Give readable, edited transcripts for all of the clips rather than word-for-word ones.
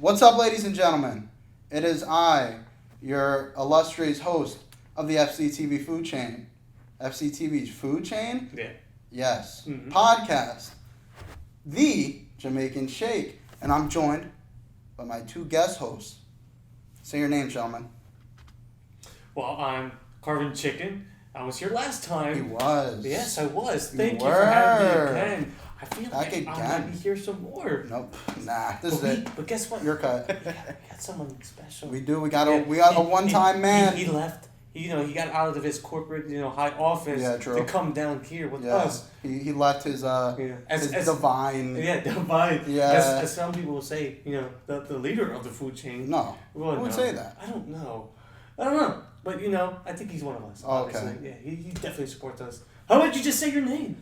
What's up, ladies and gentlemen? It is I, your illustrious host of the FCTV food chain. FCTV's food chain? Yeah. Yes. Mm-hmm. Podcast. The Jamaican Shake. And I'm joined by my two guest hosts. Say your name, gentlemen. Well, I'm Carvin Chicken. I was here last time. He was. Yes, I was. Thank You you for having me were. again. I feel Back like I again. might be here some more. Nope. Nah. This is it. But guess what? Your cut. We got someone special. We do. We got a one-time man. He left. He got out of his corporate, high office to come down here with us. He left his his divine. Yeah, divine. Yeah. As some people will say, the leader of the food chain. No. Well, Who would say that? I don't know. But I think he's one of us. Oh, okay. Obviously. Yeah, he definitely supports us. How about you just say your name?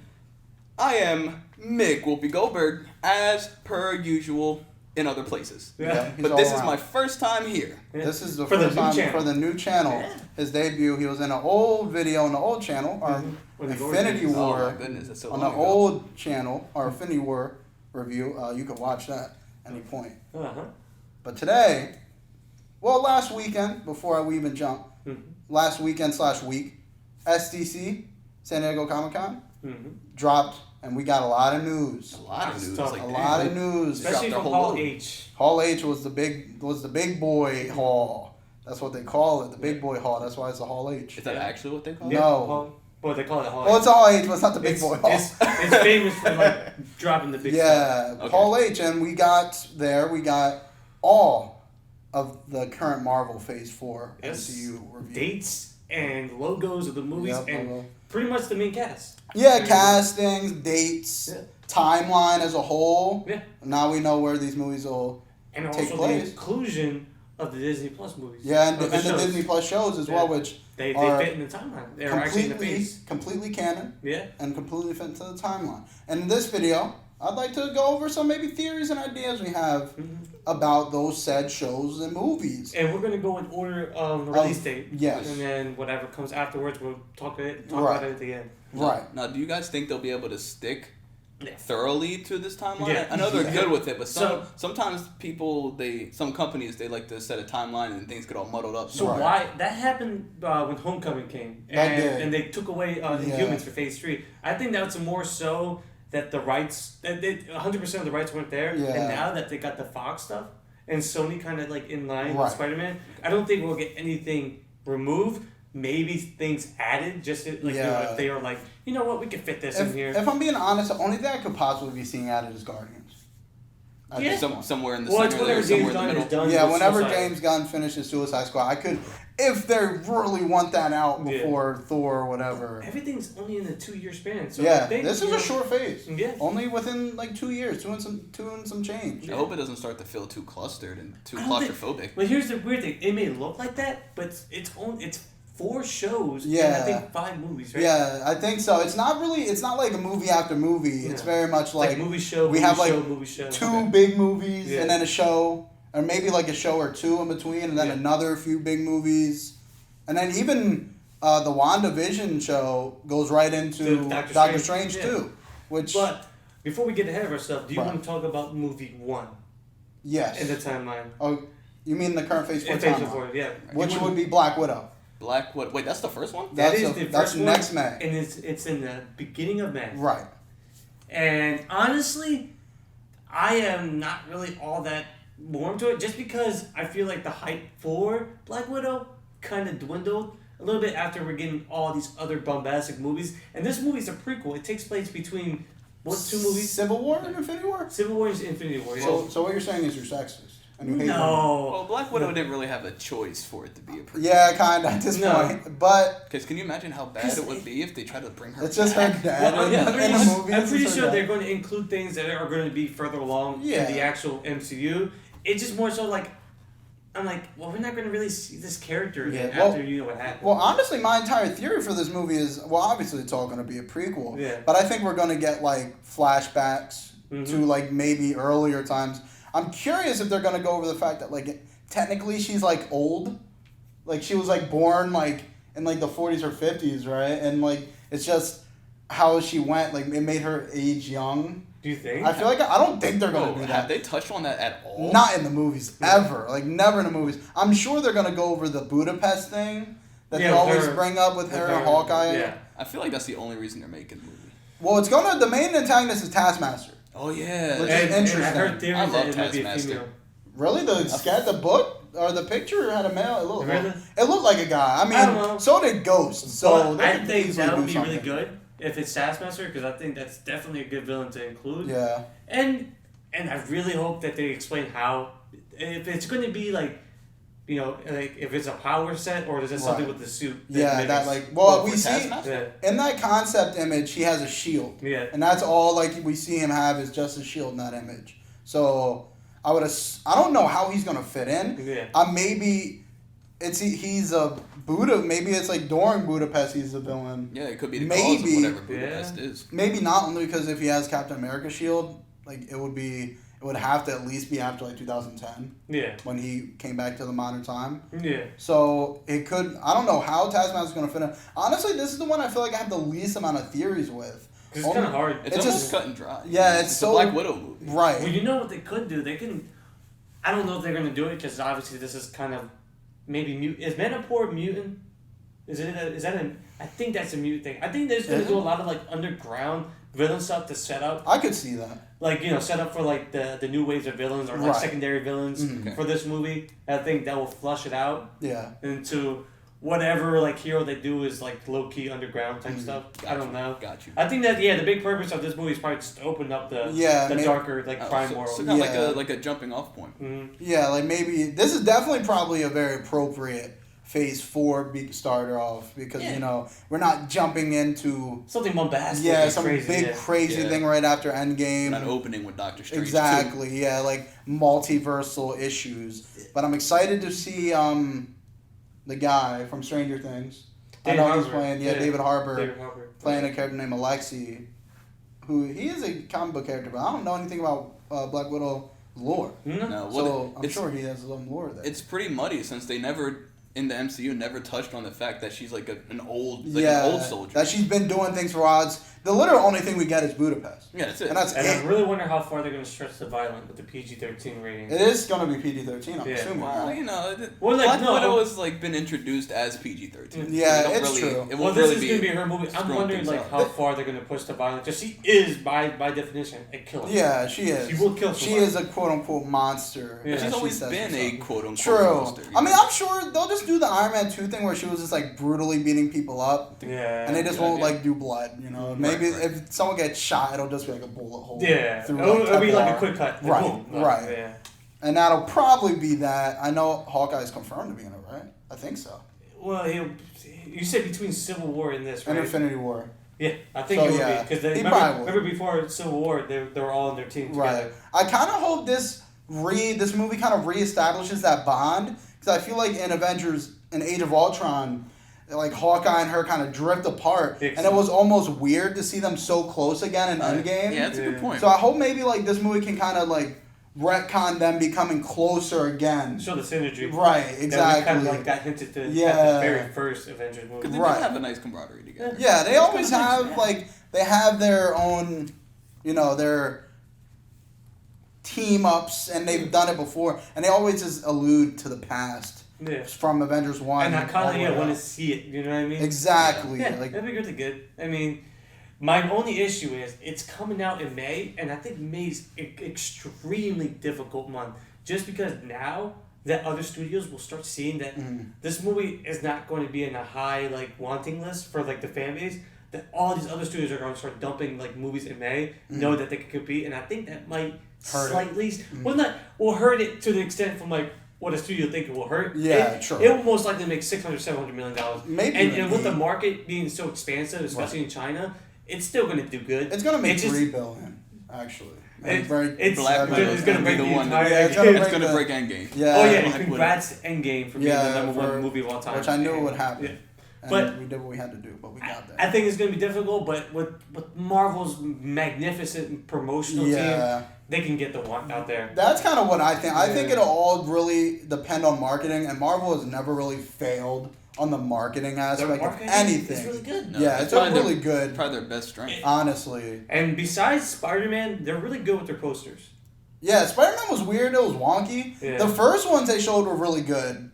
I am Mick Whoopi Goldberg, as per usual in other places. Yeah. But this is my first time here. Yeah. This is the first time for the new channel. Yeah. His debut. He was in an old video on the old channel, our Infinity War. Oh my goodness, that's so on long the ago. old channel, our Infinity War review. You can watch that any point. But today, last weekend, before we even jump, last weekend/week, SDCC, San Diego Comic-Con, dropped, and we got a lot of news. A lot of news. Stuff. Like, A damn, lot they- of news. Especially their from whole Hall load. H. Hall H was the big boy hall. That's what they call it, the big boy hall. That's why it's a Hall H. Is that actually what they call Yeah. it? No. Well, they call it Hall H. Well, it's a Hall H, but it's not the big boy hall. It's famous for dropping the big stuff. Yeah, Okay. Hall H, and we got all of the current Marvel Phase 4 Yes. MCU review. Dates and logos of the movies Yep, and logo. pretty much the main cast. Yeah, castings, dates, Yeah. timeline as a whole. Yeah. Now we know where these movies will And take also place. the inclusion of the Disney Plus movies. Yeah, and Of the shows. Disney Plus shows as well, which They are fit in the timeline. They're actually in the face. completely canon Yeah. and completely fit into the timeline. And in this video, I'd like to go over some maybe theories and ideas we have about those said shows and movies. And we're going to go in order of the release date. Yes. And then whatever comes afterwards, we'll talk Right. about it at the end. Right. Now, do you guys think they'll be able to stick Yeah. thoroughly to this timeline? Yeah. I know they're Yeah. good with it, but So- sometimes some companies, they like to set a timeline and things get all muddled up. So Right. why that happened when Homecoming came, That did. and they took away Inhumans for Phase 3. I think that's more so that the rights, that 100% of the rights weren't there, Yeah. and now that they got the Fox stuff and Sony kind of in line Right. with Spider-Man, I don't think we'll get anything removed. Maybe things added, just if they are like, you know what, we can fit this in here. If I'm being honest, the only thing I could possibly be seeing added is Guardians. At Yeah. this point. Somewhere in the Well, it's center whenever there, somewhere James in the Gunn is middle. done. Yeah, with whenever Suicide. James Gunn finishes Suicide Squad, I could, if they really want that out before Thor or whatever. Everything's only in a 2-year span. So Yeah, I think, this is a short phase. Yeah. Only within 2 years, two and some change. I hope it doesn't start to feel too clustered and too I don't think- claustrophobic. But here's the weird thing: it may look like that, but it's 4 shows. Yeah. And I think 5 movies, right? Yeah, I think so. It's not like a movie after movie. It's Yeah. very much It's like like movie show. we movie have, show, like, movie show. 2 big movies Yeah. and then a show, or maybe like a show or 2 in between, and then Yeah. another few big movies, and then even the WandaVision show goes right into To Doctor Strange yeah. too, which But before we get ahead of ourselves, do you Right. want to talk about movie 1 yes. in the timeline? Oh, you mean the current Phase 4 In Phase timeline, 4, yeah. which would be Black Widow. Wait, that's the first one? That That's is a- the that's first one, next May. and it's in the beginning of May. Right. And honestly, I am not really all that warm to it, just because I feel like the hype for Black Widow kind of dwindled a little bit after we're getting all these other bombastic movies. And this movie's a prequel. It takes place between, what, 2 movies? Civil War and Infinity War? Civil War and Infinity War. Yeah. So what you're saying is you're sexist. And you hate women. No. Well, Black Widow didn't really have a choice for it to be a prequel. Yeah, kind of at this No. point. But Because can you imagine how bad 'Cause it would be if they tried to bring her it's just her back? dad Well, in, yeah, in the movie. I'm It's pretty just her sure dad. they're going to include things that are going to be further along Yeah. in the actual MCU. It's just more so like, I'm like, well, we're not going to really see this character again Yeah, well- after you know what happened. Well, honestly, my entire theory for this movie is, well, obviously it's all going to be a prequel. Yeah. But I think we're going to get, like, flashbacks Mhm. to, like, maybe earlier times. I'm curious if they're going to go over the fact that, like, technically she's, like, old. Like, she was, like, born, like, in, like, the 40s or 50s, right? And, like, it's just how she went, like it made her age young. Do you think? I feel like I don't think they're gonna do that. Have they touched on that at all? Not in the movies ever. Like never in the movies. I'm sure they're gonna go over the Budapest thing that they always bring up with her and Hawkeye. Yeah. I feel like that's the only reson they're making the movie. Well, the main antagonist is Taskmaster. Oh yeah. Which is interesting. And I heard theories I love that it might be a Taskmaster. female. Really, the book or the picture had a male. Really? It looked like a guy. I mean, I don't know. so did Ghost. So I think that would be something. really good if it's Taskmaster, because I think that's definitely a good villain to include. Yeah. And I really hope that they explain how, if it's going to be like, you know, like if it's a power set or is it something with the suit? We see Yeah. in that concept image he has a shield. Yeah. And that's all like we see him have is just a shield in that image. So I don't know how he's gonna fit in. Yeah. Maybe he's a Buddha. Maybe it's like during Budapest he's a villain. Yeah, it could be the cause of whatever Budapest is. Maybe not only because if he has Captain America's shield, like it would have to at least be after like 2010. Yeah. When he came back to the modern time. Yeah. So it could. I don't know how Taskmaster's gonna fit in. Honestly, this is the one I feel like I have the least amount of theories with. Because it's kind of hard. It's almost just cut and dry. Yeah, it's so a Black Widow movie. Right. Well, you know what they could do? They can. I don't know if they're gonna do it because obviously this is kind of maybe mute. Is Manticore mutant? Is that a? I think that's a mutant thing. I think they're just gonna do a lot of like underground villain stuff to set up. I could see that. Like, you know, set up for like the new waves of villains or like secondary villains for this movie. I think that will flush it out. Yeah. Into whatever like hero they do is like low key underground type stuff. I don't know. Got you. I think that the big purpose of this movie is probably just to open up the darker like crime world. So kind like a jumping off point. Mm-hmm. Yeah, like maybe this is definitely probably a very appropriate Phase 4 starter off because you know we're not jumping into something bombastic. Yeah, some crazy thing right after Endgame. Not opening with Doctor Strange. Exactly. too. Yeah, like multiversal issues. But I'm excited to see the guy from Stranger Things. David I know he's Harbour. playing. Yeah, David Harbour. David Harbour. Playing a character named Alexei, who he is a comic book character, but I don't know anything about Black Widow lore. No, so I'm sure he has some lore there. It's pretty muddy since they never. In the MCU, never touched on the fact that she's like an old soldier. That she's been doing things for odds. The literal only thing we get is Budapest. Yeah, that's it. And that's and it. I really wonder how far they're going to stretch the violence with the PG-13 rating. It is going to be PG-13, I'm assuming. Well, right? you know, Black Widow has like been introduced as PG-13. Yeah, it's true. It this is going to be her movie. I'm wondering like how far they're going to push the violence. Because she is, by definition, a killer. Yeah, she is. She will kill someone. She is a quote-unquote monster. Yeah. She's always been a quote-unquote True. monster. I mean, I'm sure they'll just do the Iron Man 2 thing where she was just like brutally beating people up. Yeah. And they just won't like do blood, you know. Maybe if someone gets shot, it'll just be like a bullet hole. Yeah. Through, it'll be like a quick cut. Right. Boom. Right. Yeah. And that'll probably be that. I know Hawkeye's confirmed to be in it, right? I think so. Well, you said between Civil War and this, right? And Infinity War. Yeah, I think it would be. Because remember before Civil War, they were all in their team together. Right. I kind of hope this movie kind of reestablishes that bond. Because I feel like in Age of Ultron, like Hawkeye and her kind of drift apart, and it was almost weird to see them so close again in Endgame. Yeah, that's a good point. So I hope maybe like this movie can kind of like retcon them becoming closer again. Show the synergy. Right, exactly. Kind of like that hinted to at the very first Avengers movie. Because they do have a nice camaraderie together. Yeah, they always have like they have their own, you know, their team ups, and they've done it before, and they always just allude to the past. Yeah. From Avengers 1. And I kind of want to see it, you know what I mean? Exactly. Yeah, that'd be really good. I mean, my only issue is it's coming out in May, and I think May's an extremely difficult month. Just because now that other studios will start seeing that this movie is not going to be in a high like wanting list for like the fan base, that all these other studios are going to start dumping like movies in May, know that they can compete, and I think that might hurt it to the extent from like what a studio think it will hurt. Yeah, true. It will most likely make $600-700 million. Maybe. And with the market being so expensive, especially in China, it's still going to do good. It's going to make $3 billion, actually. It's going to break the entire. Yeah, it's going to break Endgame. Yeah. Oh yeah, congrats to Endgame for being the number one movie of all time. Which I knew would happen. Yeah. And but we did what we had to do, but we got there. I think it's going to be difficult, but with Marvel's magnificent promotional team, they can get the one out there. That's kind of what I think. I think it'll all really depend on marketing, and Marvel has never really failed on the marketing aspect marketing of anything. It's really good. No, Yeah, it's a really good. Probably their best strength. Honestly. And besides Spider-Man, they're really good with their posters. Yeah, Spider-Man was weird. It was wonky. Yeah. The first ones they showed were really good.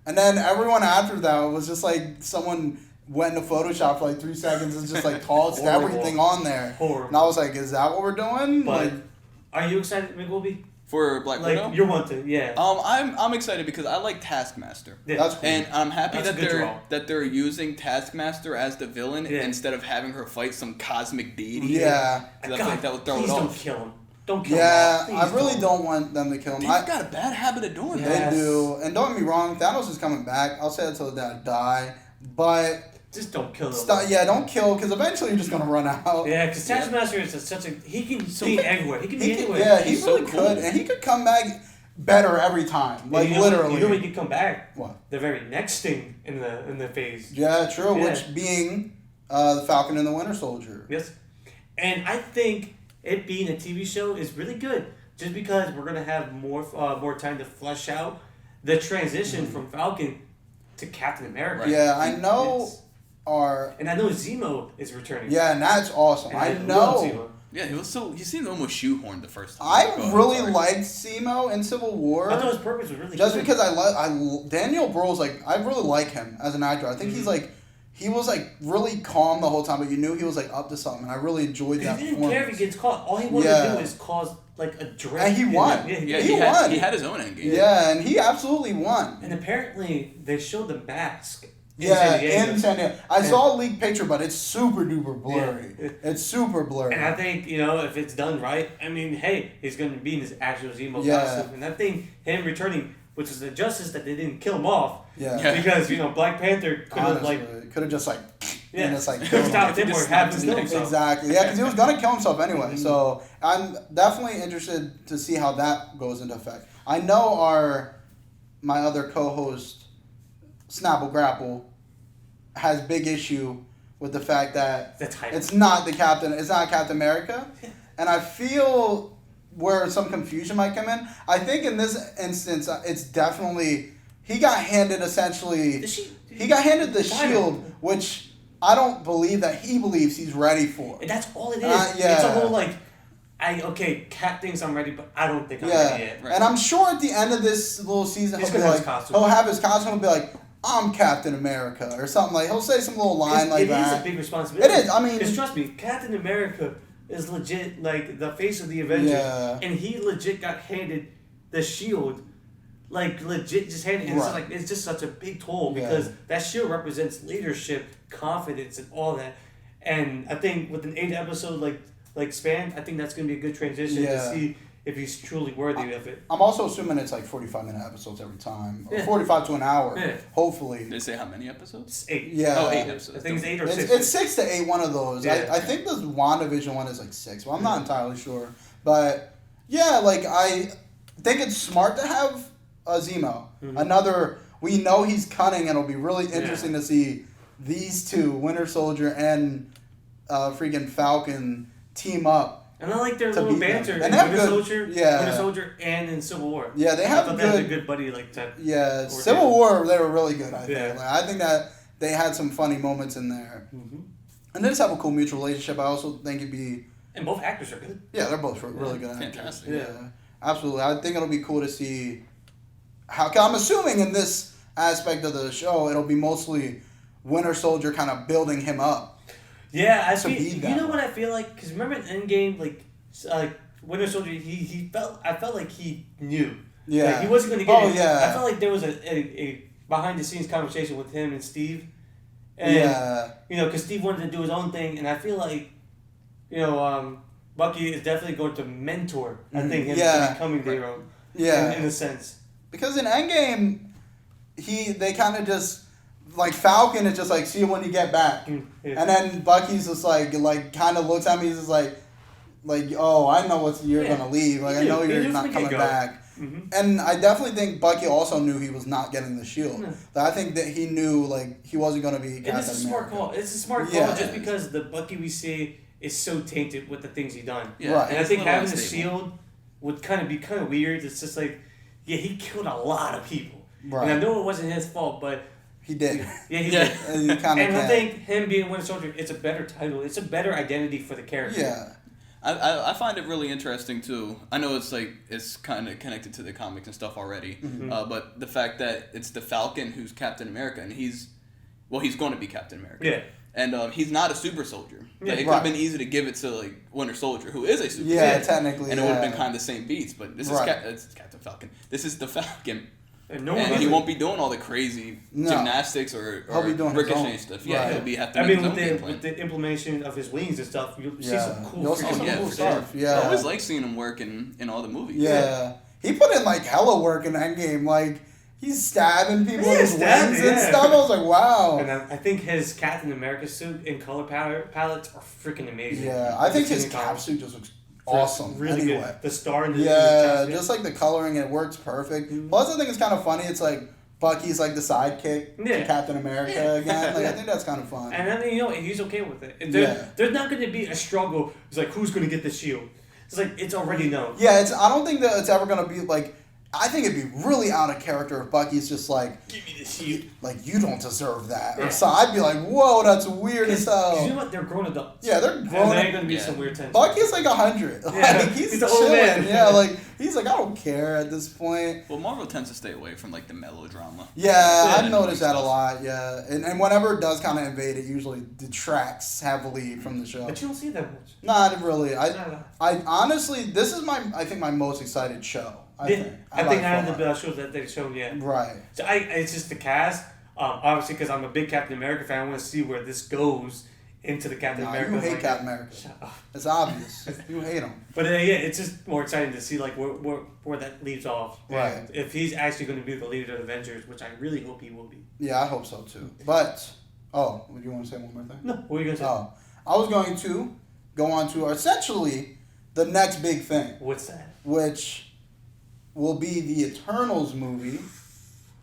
And then everyone after that was just like someone went into Photoshop for like 3 seconds and just like tossed everything on there. Horrible. And I was like, is that what we're doing? But like, are you excited, McWilby? For Black Widow? You're one to, yeah. I'm excited because I like Taskmaster. Yeah. that's cool. And I'm happy That's that they're using Taskmaster as the villain Yeah. instead of having her fight some cosmic deity. Yeah. Because I feel like that would throw please it don't off. kill him. Don't kill Yeah, him. I really don't want them to kill him. They've got a bad habit of doing Yeah. that. They do. And don't get me wrong, Thanos is coming back. I'll say it till the day I die. But, Just don't kill him. don't kill, because eventually you're just going to run out. Yeah, because Taskmaster is such a... He can be everywhere. He can be anywhere. Yeah, he He's really so cool. could. And he could come back better every time. Like, You know literally. when he could come back? What? The very next thing in the phase. Yeah, true. Yeah. Which being the Falcon and the Winter Soldier. Yes. And I think it being a TV show is really good, just because we're gonna have more time to flesh out the transition from Falcon to Captain America. Yeah, I know It's- our. and I know Zemo is returning. Yeah, and that's awesome. And I love know. Zemo. Yeah, he seemed almost shoehorned the first time. I really liked Zemo in Civil War. I thought his purpose was really Just good. because Daniel Bruhl's like, I really like him as an actor. I think he was like really calm the whole time, but you knew he was like up to something. I really enjoyed that. He didn't care if he gets caught. All he wanted to do is cause like a drink. And he won. Yeah, he won. won. He had his own endgame. Yeah, and he absolutely won. And apparently they showed the mask. In Yeah, San Diego. in San Diego. I saw a leaked picture, but it's super duper blurry. Yeah. It's super blurry. And I think, if it's done right, I mean, hey, he's going to be in his actual Zemo Yeah. costume. And I think him returning, which is the justice that they didn't kill him off. Yeah. Because, Black Panther could have, could have just like, yeah, just like could have stopped him or Just have him snapped kill his himself. Exactly. Yeah, because he was gonna kill himself anyway. So I'm definitely interested to see how that goes into effect. I know my other co-host, Snapple Grapple, has big issue with the fact that The title. it's not Captain America, and I feel where some confusion might come in. I think in this instance, it's definitely he got handed essentially. He got handed the shield, which I don't believe that he believes he's ready for. And that's all it is. Yeah. It's a whole Cap thinks I'm ready, but I don't think I'm ready yet. Right. And I'm sure at the end of this little season, He's he'll gonna have be his like, costume. he'll have his costume and be like, I'm Captain America, or something like. He'll say some little line like It that. is a big responsibility. It is, I mean- Because trust me, Captain America is legit, the face of the Avengers. Yeah. And he legit got handed the shield. Legit just handed it. Right. It's just such a big toll Yeah. because that shield represents leadership, confidence, and all that. And I think with an 8-episode, span, I think that's going to be a good transition Yeah. to see if he's truly worthy of it. I'm also assuming it's 45-minute episodes every time, or Yeah. 45 to an hour. Yeah. Hopefully. Did they say how many episodes? It's 8. Yeah. Oh, 8 episodes. I think it's 8 or 6. It's 6 to 8, one of those. Yeah. I think the WandaVision one is 6. Well, I'm not entirely sure. But, yeah, I think it's smart to have a Zemo. Mm-hmm. We know he's cunning, and it'll be really interesting to see these two, Winter Soldier and freaking Falcon, team up. And I like their to little beat them. banter And in they have Winter good- Soldier, yeah. Winter Soldier, and in Civil War. Yeah, they I have thought good. they had a good buddy type. Yeah, or Civil two. War, they were really good, I think. Yeah. I think that they had some funny moments in there. Mm-hmm. And they just have a cool mutual relationship. I also think it'd be... And both actors are good. Yeah, they're both really good actors. Fantastic. Yeah, absolutely. I think it'll be cool to see how... 'Cause I'm assuming in this aspect of the show, it'll be mostly Winter Soldier kind of building him up. Yeah, I To feel. be You that know way. what I feel like? Because remember in Endgame, Winter Soldier, I felt like he knew. Yeah. He wasn't going to get it. yeah. I felt like there was a behind the scenes conversation with him and Steve. And, Yeah. because Steve wanted to do his own thing, and I feel like, Bucky is definitely going to mentor, I think, him to becoming their own. Yeah. In a sense. Because in Endgame, they kind of just... Falcon is just see you when you get back. Yeah. And then Bucky's just kind of looks at me, he's just oh, I know you're gonna leave. I know you're not coming back. Mm-hmm. And I definitely think Bucky also knew he was not getting the shield. Yeah. I think that he knew he wasn't gonna be. And it's a smart call. It's a smart call just because the Bucky we see is so tainted with the things he done. Yeah. Right. And I think It's a little having the unstable. shield would kind of be weird. It's just he killed a lot of people. Right. And I know it wasn't his fault, but He did. Yeah, he did. And I think him being Winter Soldier, it's a better title. It's a better identity for the character. Yeah. I find it really interesting too. I know it's kind of connected to the comics and stuff already, but the fact that it's the Falcon who's Captain America, and he's going to be Captain America. Yeah. And he's not a super soldier. Yeah, it could have been easy to give it to like Winter Soldier, who is a super soldier. Yeah, technically. And it would have been kind of the same beats, but this is Captain Falcon. This is the Falcon. And he won't be doing all the crazy gymnastics or ricochet stuff. Yeah, right. he'll be have to make his own game plan. With the implementation of his wings and stuff, you'll see some cool stuff. Yeah. I always like seeing him work in all the movies. Yeah. He put in like hella work in Endgame. Like he's stabbing people with his wings and stuff. I was like, wow. And I think his Captain America suit and color palettes are freaking amazing. Yeah, I think his cap suit just looks awesome. Really anyway. good. The star in the just like the coloring, it works perfect. Plus, I think it's kind of funny. It's like Bucky's like the sidekick to Captain America again. Like I think that's kind of fun. And then he's okay with it. There's not going to be a struggle. It's like who's going to get the shield. It's like it's already known. Yeah, I don't think that it's ever going to be like. I think it'd be really out of character if Bucky's just like, give me the shield. Like, you don't deserve that. Or so I'd be like, whoa, that's weird as hell. You know what? They're grown adults. Yeah, they're grown. And there ain't going to be some weird tension. Bucky's like 100. Like, he's an old man. Yeah, like, he's like, I don't care at this point. Well, Marvel tends to stay away from, like, the melodrama. Yeah, I've noticed that a lot, yeah. And whenever it does kind of invade, it usually detracts heavily from the show. But you don't see that much. Not really. I honestly, this is I think my most excited show. I think out of the best shows that they've shown yet. Right. So it's just the cast. Obviously, because I'm a big Captain America fan, I want to see where this goes into the Captain America. You hate Captain America. Shut up. It's obvious. You hate him. But it's just more exciting to see like where that leaves off. Right. And if he's actually going to be the leader of the Avengers, which I really hope he will be. Yeah, I hope so too. But would you want to say one more thing? No. What were you going to say? Oh, I was going to go on to essentially the next big thing. What's that? Which will be the Eternals movie.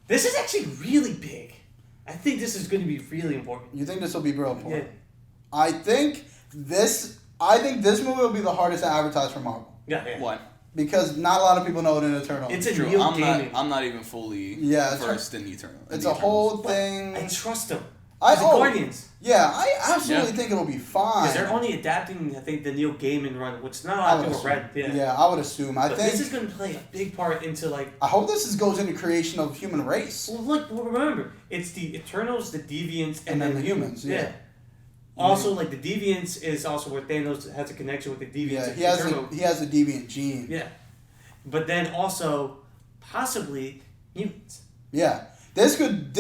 This is actually really big. I think this is going to be really important. You think this will be real important? Yeah. I think this movie will be the hardest to advertise for Marvel. Yeah. Why? Because not a lot of people know what an Eternal is. It's a real gaming. I'm not even fully versed in the Eternal. It's a whole thing. I trust them. The Guardians. Yeah, I absolutely think it'll be fine. Because they're only adapting, I think, the Neil Gaiman run, which not a lot of people read. Yeah, I would assume. I think this is going to play a big part into like. I hope this goes into creation of human race. Well, remember, it's the Eternals, the Deviants, and then the humans. Yeah. Also, like the Deviants is also where Thanos has a connection with the Deviants. Yeah, he has a Deviant gene. Yeah, but then also possibly mutants. Yeah. This could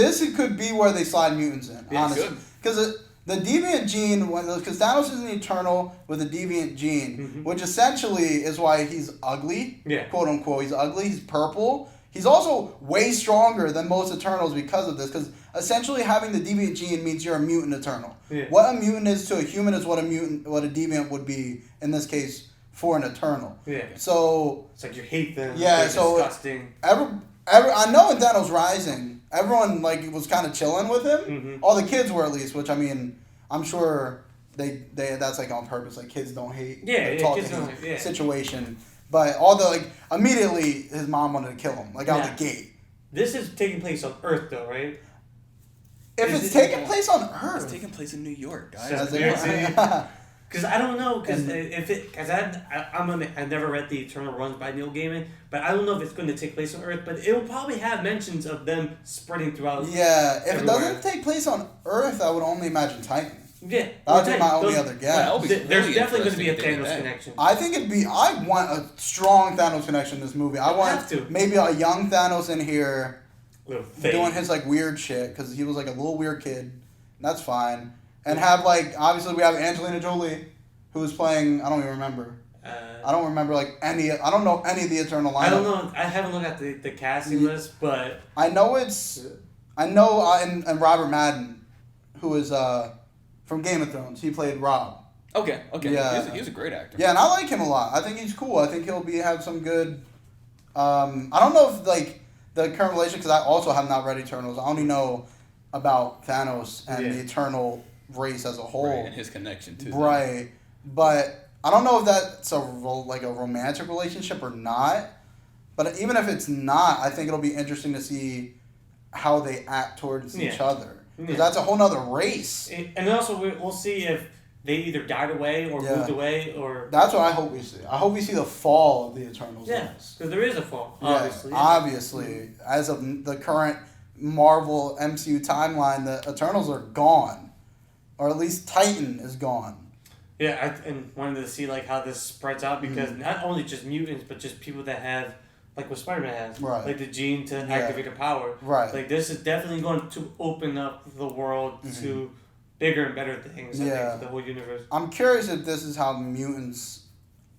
be where they slide mutants in, honestly. Because the deviant gene, because Thanos is an Eternal with a deviant gene, which essentially is why he's ugly, quote unquote. He's ugly. He's purple. He's also way stronger than most Eternals because of this. Because essentially having the deviant gene means you're a mutant Eternal. Yeah. What a mutant is to a human is what a deviant would be in this case for an Eternal. Yeah. So it's like you hate them. Yeah. They're disgusting. I know in Thanos Rising, everyone like was kind of chilling with him. All the kids were at least, which I mean, I'm sure they that's like on purpose. Like kids don't hate. Situation. But immediately his mom wanted to kill him out the gate. This is taking place on Earth though, right? If it's taking place on Earth, it's taking place in New York, guys. Because I don't know, I never read the Eternal runs by Neil Gaiman, but I don't know if it's going to take place on Earth, but it will probably have mentions of them spreading throughout. Yeah, if everywhere. It doesn't take place on Earth, I would only imagine Titan. Yeah, that would be my only other guess. There's definitely going to be a Thanos connection. I think I want a strong Thanos connection in this movie. I want maybe a young Thanos in here doing his weird shit because he was a little weird kid. That's fine. And have obviously we have Angelina Jolie, who is playing. I don't even remember. I don't remember any. I don't know any of the Eternal lineup. I don't know. I haven't looked at the casting list, but I know and Robert Madden, who is from Game of Thrones. He played Rob. Okay. Yeah, he's a great actor. Yeah, and I like him a lot. I think he's cool. I think he'll have some good. I don't know if the current relation because I also have not read Eternals. I only know about Thanos and the Eternal race as a whole, right, and his connection to them. But I don't know if that's a romantic relationship or not. But even if it's not, I think it'll be interesting to see how they act towards each other. Because Yeah. that's a whole nother race. And also, we'll see if they either died away or moved away or... That's what I hope we see. I hope we see the fall of the Eternals. Yeah, because there is a fall, Yeah, obviously. obviously. As of the current Marvel MCU timeline, the Eternals are gone. Or at least Titan is gone. Yeah, and wanted to see like how this spreads out because not only just mutants, but just people that have... Like what Spider-Man has. Right. Like the gene to activate a power. Right. Like this is definitely going to open up the world to bigger and better things. I think, for the whole universe. I'm curious if this is how mutants...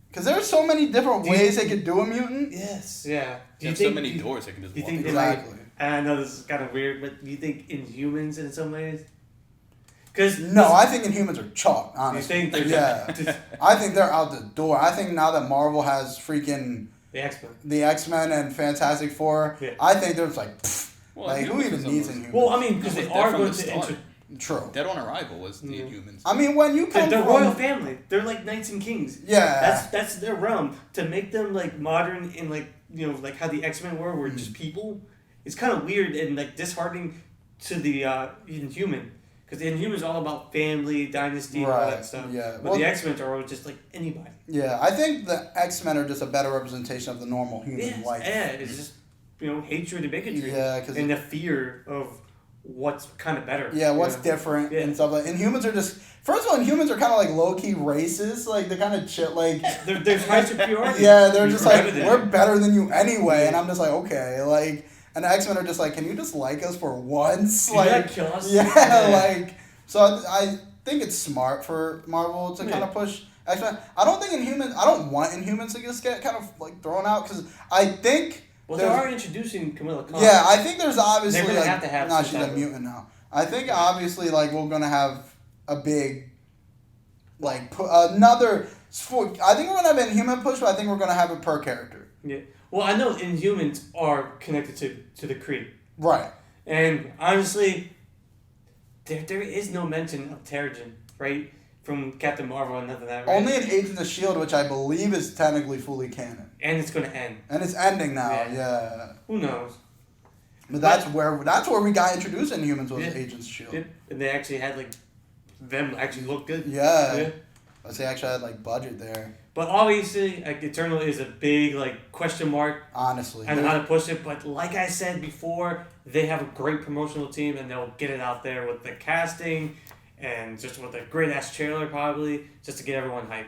Because there's so many different ways they could do a mutant. Yes. Yeah. Do you think, so many doors they can just do you walk think through. Exactly. I know this is kind of weird, but do you think Inhumans in some ways? No, I think Inhumans are chalk, honestly. You think I think they're out the door. I think now that Marvel has freaking... The X-Men and Fantastic Four. Yeah. I think there's who even needs Inhumans? Well, I mean, because they are going to True. Dead on Arrival was the Inhumans. I mean, when you come they're royal family. They're like knights and kings. Yeah. That's their realm. To make them like modern and like how the X-Men were just people. It's kind of weird and like disheartening to the Inhuman. Because the Inhumans are all about family, dynasty, and all that stuff. Yeah. But the X-Men are all just like anybody. Yeah, I think the X-Men are just a better representation of the normal human life. Yeah, it's just, hatred and bigotry. Yeah, and the fear of what's kind of better. Yeah, what's different and stuff like. Inhumans are just... First of all, Inhumans are kind of like low-key racist. Like, they're kind of shit, like... There's high superiority. Yeah, they're just like, we're better than you anyway. And I'm just like, okay, like... And the X-Men are just like, can you just like us for once? Can you not kill us? Yeah, like... So I think it's smart for Marvel to kind of push X-Men. I don't want Inhumans to just get kind of like thrown out because I think... Well, they are introducing Kamala Khan. Yeah, I think there's obviously they're gonna have to have she's a mutant now. I think obviously like we're gonna have a big like another... I think we're gonna have an Inhuman push, but I think we're gonna have it per character. Yeah. Well, I know Inhumans are connected to the Kree. Right. And honestly, there is no mention of Terrigen, right? From Captain Marvel and none of that, right? Only in Agents of S.H.I.E.L.D., which I believe is technically fully canon. And it's going to end. And it's ending now, yeah. Who knows? But that's where we got introduced in Inhumans was Agents of S.H.I.E.L.D. Yeah. And they actually had, like, them actually look good. Yeah. They actually had, like, budget there. But obviously, like, Eternal is a big, like, question mark. Honestly. And how to push it. But like I said before, they have a great promotional team and they'll get it out there with the casting and just with a great-ass trailer probably, just to get everyone hyped.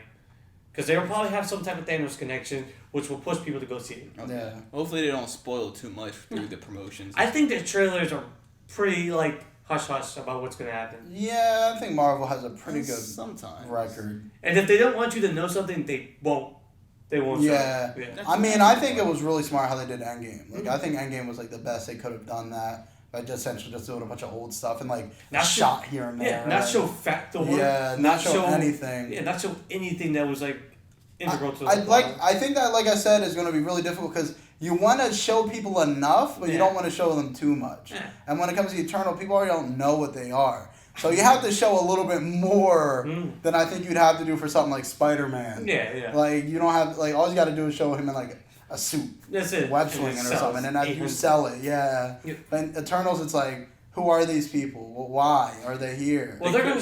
Because they'll probably have some type of Thanos connection, which will push people to go see it. Okay. Yeah. Hopefully they don't spoil it too much through the promotions. I think their trailers are pretty, like, hush-hush about what's going to happen. Yeah, I think Marvel has a pretty good sometimes record. And if they don't want you to know something, they won't. They won't. Yeah. I mean, I think it was really smart how they did Endgame. Like, I think Endgame was, like, the best they could have done that. By essentially just doing a bunch of old stuff and, like, shot here and there. Yeah, not show fact the work. Yeah, not show anything. Yeah, not show anything that was, like, integral to the I think that, like I said, is going to be really difficult because you want to show people enough, but you don't want to show them too much. Yeah. And when it comes to Eternal, people already don't know what they are. So you have to show a little bit more than I think you'd have to do for something like Spider-Man. Yeah. Like, you don't have, like, all you got to do is show him in, like, a suit. That's it. Web swinging or something. And then you sell it, yeah. Yep. But in Eternals, it's like, who are these people? Well, why are they here? Well, they're going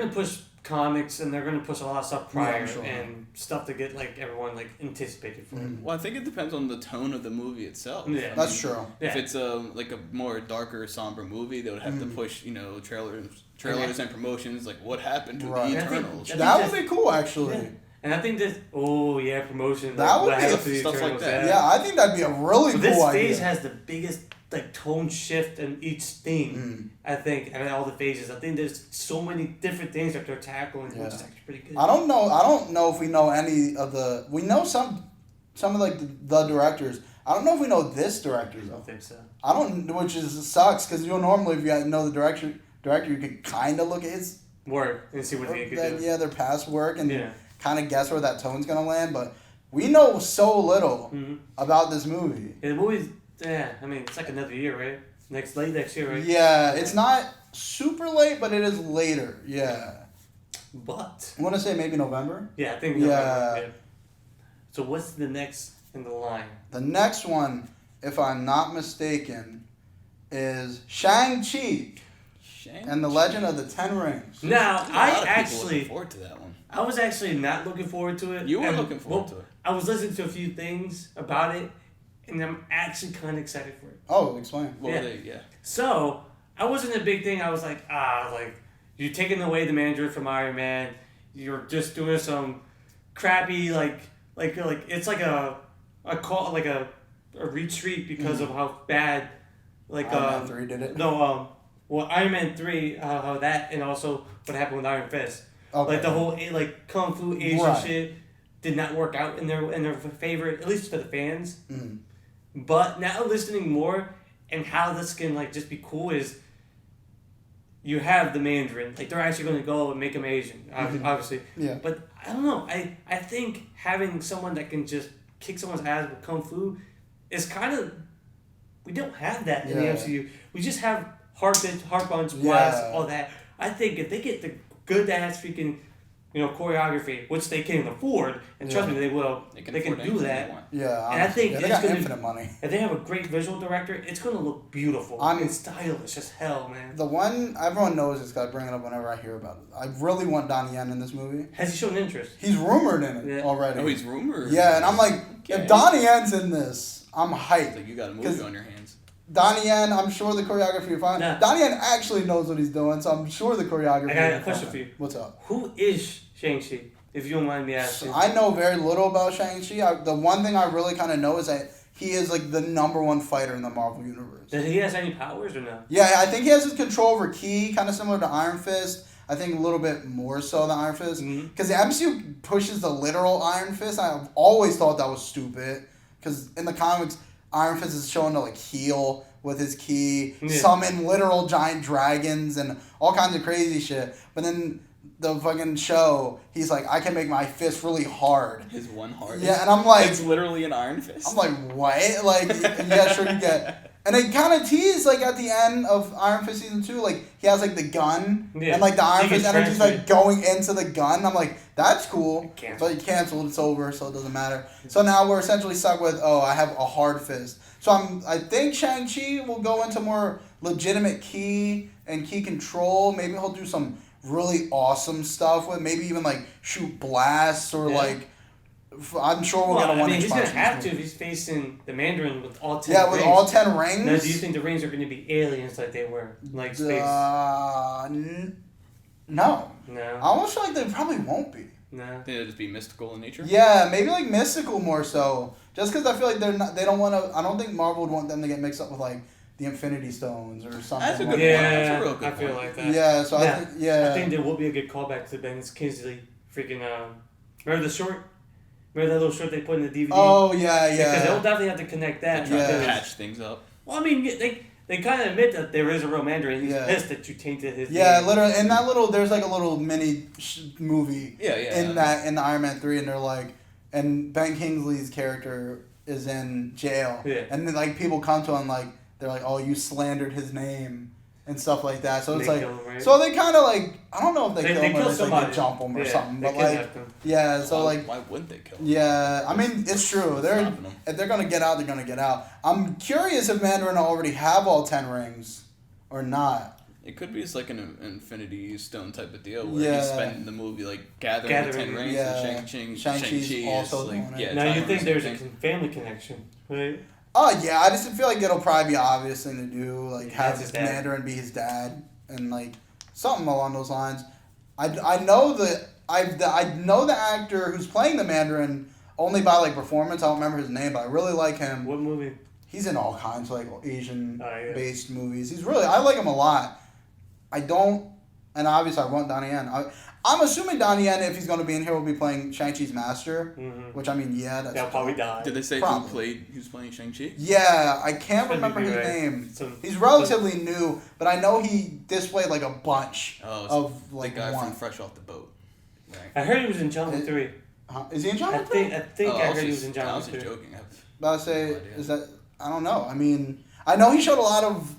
to push comics and they're going to push a lot of stuff prior and stuff to get, like, everyone, like, anticipated for it. Well, I think it depends on the tone of the movie itself. Yeah. That's true. If it's like a more darker, somber movie, they would have to push, trailers and promotions, like what happened to the Eternals. That would be cool, actually. Yeah. And I think this, promotion. That would be stuff like that. Yeah, I think that'd be a really cool idea. This phase has the biggest, like, tone shift in each thing, I think, and all the phases. I think there's so many different things that they're tackling, which is actually pretty good. I don't know if we know any of the... We know some of, like, the directors. I don't know if we know this director, though. I don't think so. Which sucks, because normally if you know the director, you could kind of look at his... work and see what they could do. Yeah, their past work and kind of guess where that tone's going to land, but we know so little about this movie. Yeah, the movie's... Yeah, I mean, it's like another year, right? Late next year, right? Yeah, it's not super late, but it is later, yeah. But... I want to say maybe November? Yeah, I think November, yeah. So what's the next in the line? The next one, if I'm not mistaken, is Shang-Chi and the Legend of the Ten Rings. Now, looking forward to that one. I was actually not looking forward to it. You were looking forward to it. I was listening to a few things about it, and I'm actually kind of excited for it. Oh, explain. So, I wasn't a big thing. I was like, you're taking away the Mandarin from Iron Man. You're just doing some crappy, like it's like a retreat because of how bad, Iron Man 3 did it? No, Iron Man 3, how that, and also what happened with Iron Fist. Okay. Like the whole Kung Fu Asian shit did not work out in their favor, at least for the fans. Mm-hmm. But now listening more and how this can just be cool is you have the Mandarin. They're actually going to go and make him Asian, obviously. Yeah. But I don't know. I think having someone that can just kick someone's ass with Kung Fu is kind of... We don't have that in the MCU. We just have heart punch, blast, all that. I think if they get the good ass freaking, choreography, which they can afford, and trust me, they will. They can do that. Yeah, and I think they got infinite money. If they have a great visual director, it's gonna look beautiful. And stylish as hell, man. The one everyone knows is I bring it up whenever I hear about it. I really want Donnie Yen in this movie. Has he shown interest? He's rumored in it already. Oh, he's rumored. Yeah, and I'm like, if Donnie Yen's in this, I'm hyped. Like you got a movie on your hands. Donnie Yen, I'm sure the choreography is fine. Nah. Donnie Yen actually knows what he's doing, so I'm sure the choreography. I got a question for you. What's up? Who is Shang-Chi? If you don't mind me asking. I know very little about Shang-Chi. The one thing I really kind of know is that he is the number one fighter in the Marvel Universe. Does he has any powers or no? Yeah, I think he has his control over Ki, kind of similar to Iron Fist. I think a little bit more so than Iron Fist. Because the MCU pushes the literal Iron Fist. I've always thought that was stupid. Because in the comics, Iron Fist is shown to heal with his Ki, summon literal giant dragons and all kinds of crazy shit. But then the fucking show, he's like, I can make my fist really hard. His one heart. Yeah, and I'm like... It's literally an Iron Fist. I'm like, what? Yeah, sure you get... And they kind of tease, at the end of Iron Fist Season 2, he has, the gun, and, the Iron Fist energy's, going into the gun. I'm like, that's cool. But he canceled, it's over, so it doesn't matter. So now we're essentially stuck with, I have a hard fist. So I think Shang-Chi will go into more legitimate Ki and Ki control. Maybe he'll do some really awesome stuff with, maybe even, shoot blasts or, I'm sure we'll get a one-inch he's going to have to if he's facing the Mandarin with all 10 rings. Yeah, with all 10 rings. Now, do you think the rings are going to be aliens like they were? Like space? No. No. I almost feel like they probably won't be. No. Think they'll just be mystical in nature? Yeah, maybe mystical more so. Just because I feel like they don't want to... I don't think Marvel would want them to get mixed up with, the Infinity Stones or something. That's a good point. That's a real good I feel point. like that. Yeah, so I think there will be a good callback to Ben Kingsley. Freaking, remember the short? Remember that little short they put in the DVD? Oh, yeah. Because they'll definitely have to connect that. Try to patch things up. Well, I mean, they kind of admit that there is a real Mandarin. He's pissed that you tainted his name. Literally. In that little, there's a little mini movie in the Iron Man 3, and they're like, and Ben Kingsley's character is in jail. Yeah. And then, people come to him, they're like, oh, you slandered his name and stuff like that. So it's so they kind of I don't know if they kill him or they jump him or something. But so why wouldn't they kill him? Yeah, I mean, it's true. If they're going to get out, they're going to get out. I'm curious if Mandarin already have all 10 rings or not. It could be just an Infinity Stone type of deal where he's spending the movie gathering the 10 rings and Shang-Chi also is now you think there's a family connection, right? Oh, yeah, I just feel it'll probably be an obvious thing to do. Have his Mandarin be his dad and, something along those lines. I know the actor who's playing the Mandarin only by, performance. I don't remember his name, but I really like him. What movie? He's in all kinds of, Asian-based movies. I like him a lot. I don't, and obviously I want Donnie Yen. I'm assuming Donnie Yen, if he's going to be in here, will be playing Shang-Chi's master, which, that's... They'll probably die. Did they say who's playing Shang-Chi? Yeah, I can't remember his name. He's relatively new, but I know he displayed, a bunch of, the guy from Fresh Off the Boat. Right. I heard he was in John Wick 3. Is he in John Wick 3? I think I heard he was in John Wick 3. I was joking. But I say, is that... I don't know. I mean, I know he showed a lot of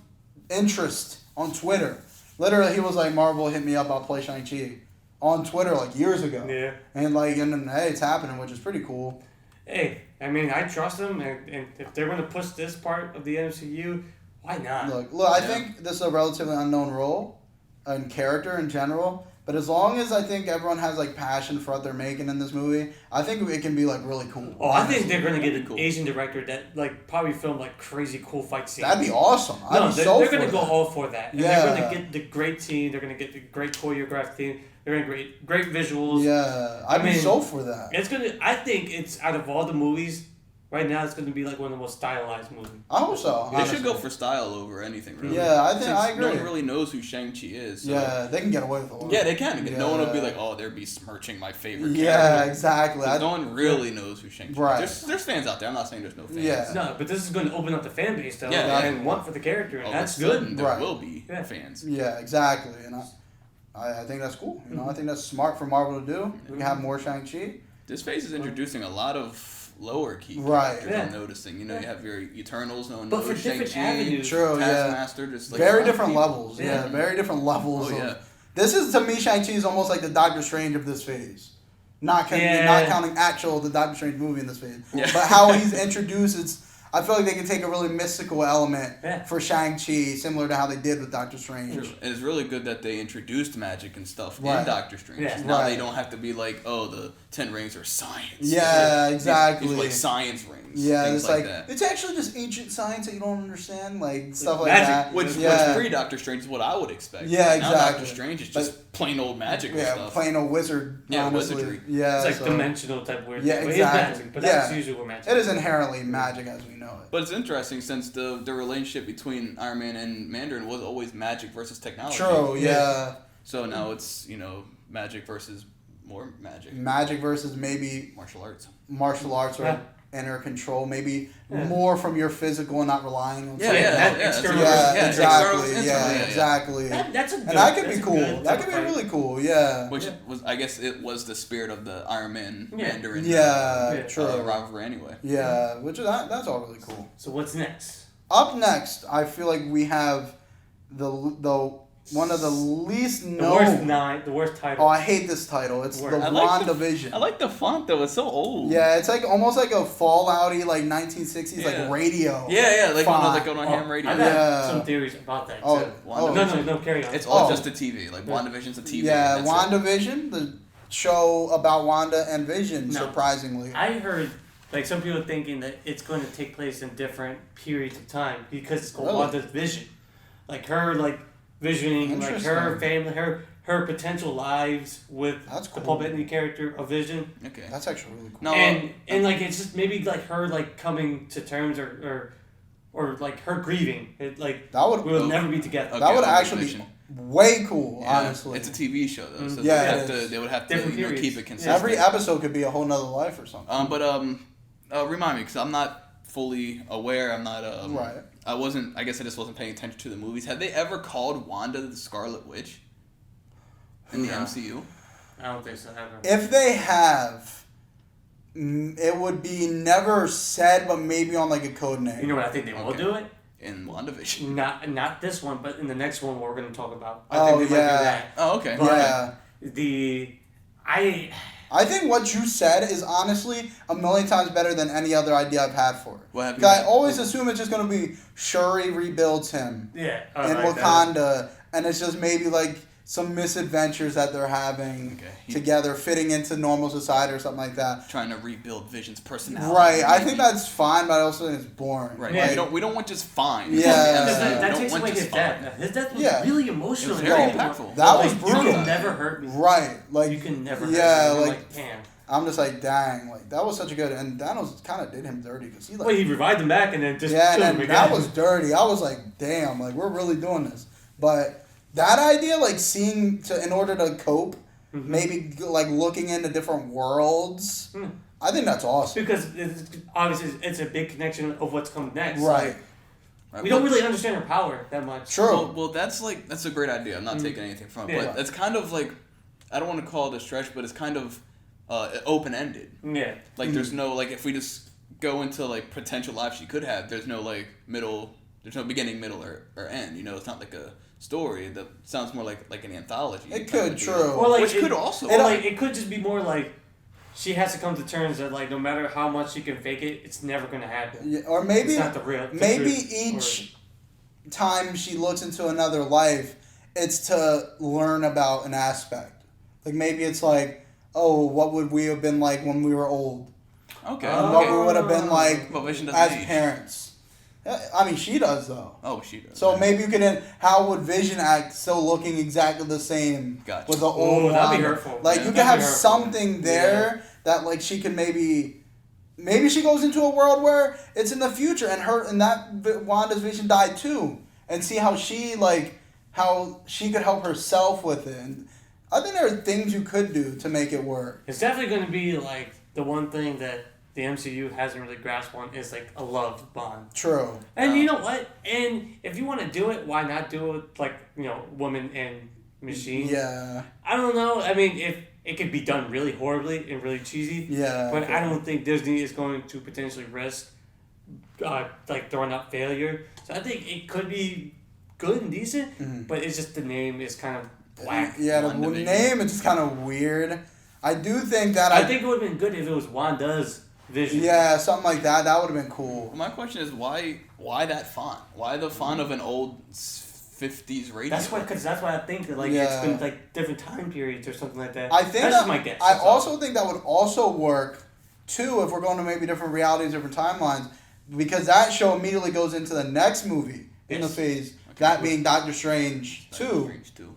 interest on Twitter. Literally, he was like, Marvel hit me up, I'll play Shang-Chi. On Twitter, years ago. Yeah. And, and hey, it's happening, which is pretty cool. Hey, I mean, I trust them, and if they're going to push this part of the MCU, Why not? Look. I think this is a relatively unknown role and character in general. But as long as I think everyone has like passion for what they're making in this movie, I think it can be like really cool. Oh, I think they're gonna get an Asian director that like probably film like crazy cool fight scenes. That'd be awesome. They're gonna go all for that. And yeah. They're gonna get the great team. They're gonna get the great choreographed team. They're gonna get great visuals. Yeah, I'd be so for that. It's gonna. I think it's out of all the movies. Right now, it's going to be like one of the most stylized movies. I hope so. They should go for style over anything, really. Yeah, I agree. No one really knows who Shang-Chi is. So. Yeah, they can get away with it. Yeah, they can. Yeah. No one will be like, oh, they're besmirching my favorite character. Yeah, exactly. No one really knows who Shang-Chi is. Right. There's fans out there. I'm not saying there's no fans. Yeah. No, but this is going to open up the fan base, though, and want for the character, and that's good. There will be fans. Yeah, exactly. And I think that's cool. You know, I think that's smart for Marvel to do. We can have more Shang-Chi. This phase is introducing a lot of lower key characters, I'm noticing. You know, you have your Eternals, no one knows, but for different avenues. True, Taskmaster, just like very different levels. Yeah, very different levels. Oh, yeah. This is, to me, Shang-Chi is almost like the Doctor Strange of this phase. Not counting the Doctor Strange movie in this phase. Yeah. But how he's introduced, I feel like they can take a really mystical element for Shang-Chi, similar to how they did with Doctor Strange. True. And it's really good that they introduced magic and stuff in Doctor Strange. Yeah. Now they don't have to be like, oh, the 10 rings are science. Yeah, exactly. These like science rings. Yeah, it's like that. It's actually just ancient science that you don't understand, like stuff like that. Which pre-Doctor Strange is what I would expect. Yeah, exactly. Now Doctor Strange is just plain old magic and stuff. Plain old wizard. Yeah, honestly. wizardry. Yeah, it's like dimensional type weird. Yeah, exactly. Magic, but that's usually where magic. It is inherently magic as we know it. But it's interesting since the relationship between Iron Man and Mandarin was always magic versus technology. True. Yeah. So now it's magic versus more magic. Magic versus maybe martial arts. Or inner control, maybe more from your physical and not relying on external. Exactly. That's a good, and that could be cool. That could be really cool. Yeah. Which was, I guess, it was the spirit of the Iron Man Mandarin. True. Rivalry anyway. Yeah, which is that's all really cool. So what's next? Up next, I feel like we have the one of the least known. The worst title. Oh, I hate this title. It's the WandaVision. I like the font though. It's so old. Yeah, it's like almost like a Fallouty, like 1960s, like radio. Yeah, like on ham radio. I've had some theories about that. No, carry on. It's all just a TV. Like WandaVision's a TV. Yeah, WandaVision, the show about Wanda and Vision. Surprisingly, I heard. Like some people thinking that it's going to take place in different periods of time because it's called Wanda's Vision, like her visioning, like her family, her potential lives with the Paul Bettany character of Vision. Okay, that's actually really cool. No, and like it's just maybe like her like coming to terms or like her grieving. We'll never be together. Okay, that would actually be way cool. Honestly, it's a TV show though, so they would have to keep it consistent. Every episode could be a whole nother life or something. Remind me, because I'm not fully aware. I'm not. Right. I guess I just wasn't paying attention to the movies. Have they ever called Wanda the Scarlet Witch in the MCU? I don't think so ever. If they have, it would be never said, but maybe on like a code name. You know what? I think they will do it in WandaVision. Not this one, but in the next one we're going to talk about. I think they might do that. Oh, okay. But I think what you said is honestly a million times better than any other idea I've had for it. Because I always assume it's just going to be Shuri rebuilds him in Wakanda, and it's just maybe like some misadventures that they're having together, fitting into normal society or something like that. Trying to rebuild Vision's personality. Right. I think that's fine, but I also think it's boring. Right. Yeah. We don't want just fine. Yeah. That takes away his death. His death was really emotional. It was very impactful. That was brutal. You can never hurt me. Right. Like you can never hurt me. Damn. I'm just like, dang, like that was such a good, and Thanos kind of did him dirty because he he revived him back and then just and then that was dirty. I was like, damn, like we're really doing this. But that idea, like seeing in order to cope, maybe like looking into different worlds. I think that's awesome because obviously it's a big connection of what's coming next. Right. We don't really understand her power that much. True. Well, that's a great idea. I'm not taking anything from it, but it's kind of like, I don't want to call it a stretch, but it's kind of open-ended. Yeah. Like there's no, like if we just go into like potential lives she could have, there's no like there's no beginning, middle, or end. You know, it's not like a story that sounds more like an anthology. It could, true. Or like which could also. Or like it could just be more like she has to come to terms that like no matter how much she can fake it, it's never gonna happen. Yeah, or maybe it's not the real. Maybe time she looks into another life, it's to learn about an aspect. Like maybe it's like, oh, what would we have been like when we were old? Okay. And what we would have been like Well, Vision doesn't as age. parents. I mean, she does though. Oh, she does. So maybe you could. How would Vision act still looking exactly the same Gotcha. with the old that'd be Wanda? hurtful. Like Yeah, you could that'd have be hurtful. something there that like she could maybe she goes into a world where it's in the future and that Wanda's vision died too, and see how she could help herself with it. And I think there are things you could do to make it work. It's definitely going to be like the one thing that the MCU hasn't really grasped on is like a love bond. True. And you know what? And if you want to do it, why not do it like, woman and machine? Yeah. I don't know. I mean, if it could be done really horribly and really cheesy. Yeah. But I don't think Disney is going to potentially risk throwing out failure. So I think it could be good and decent, but it's just the name is kind of black. Yeah, the WandaVision. name is just kind of weird. I do think that I think it would have been good if it was Wanda's vision. Yeah, something like that. That would have been cool. Well, my question is why that font? Why the font of an old 50s radio? That's why I think that it's been like different time periods or something like that. I think that's just my guess. I That's all. also think that would also work too if we're going to maybe different realities, different timelines, because that show immediately goes into the next movie in the phase. That being Doctor Strange 2,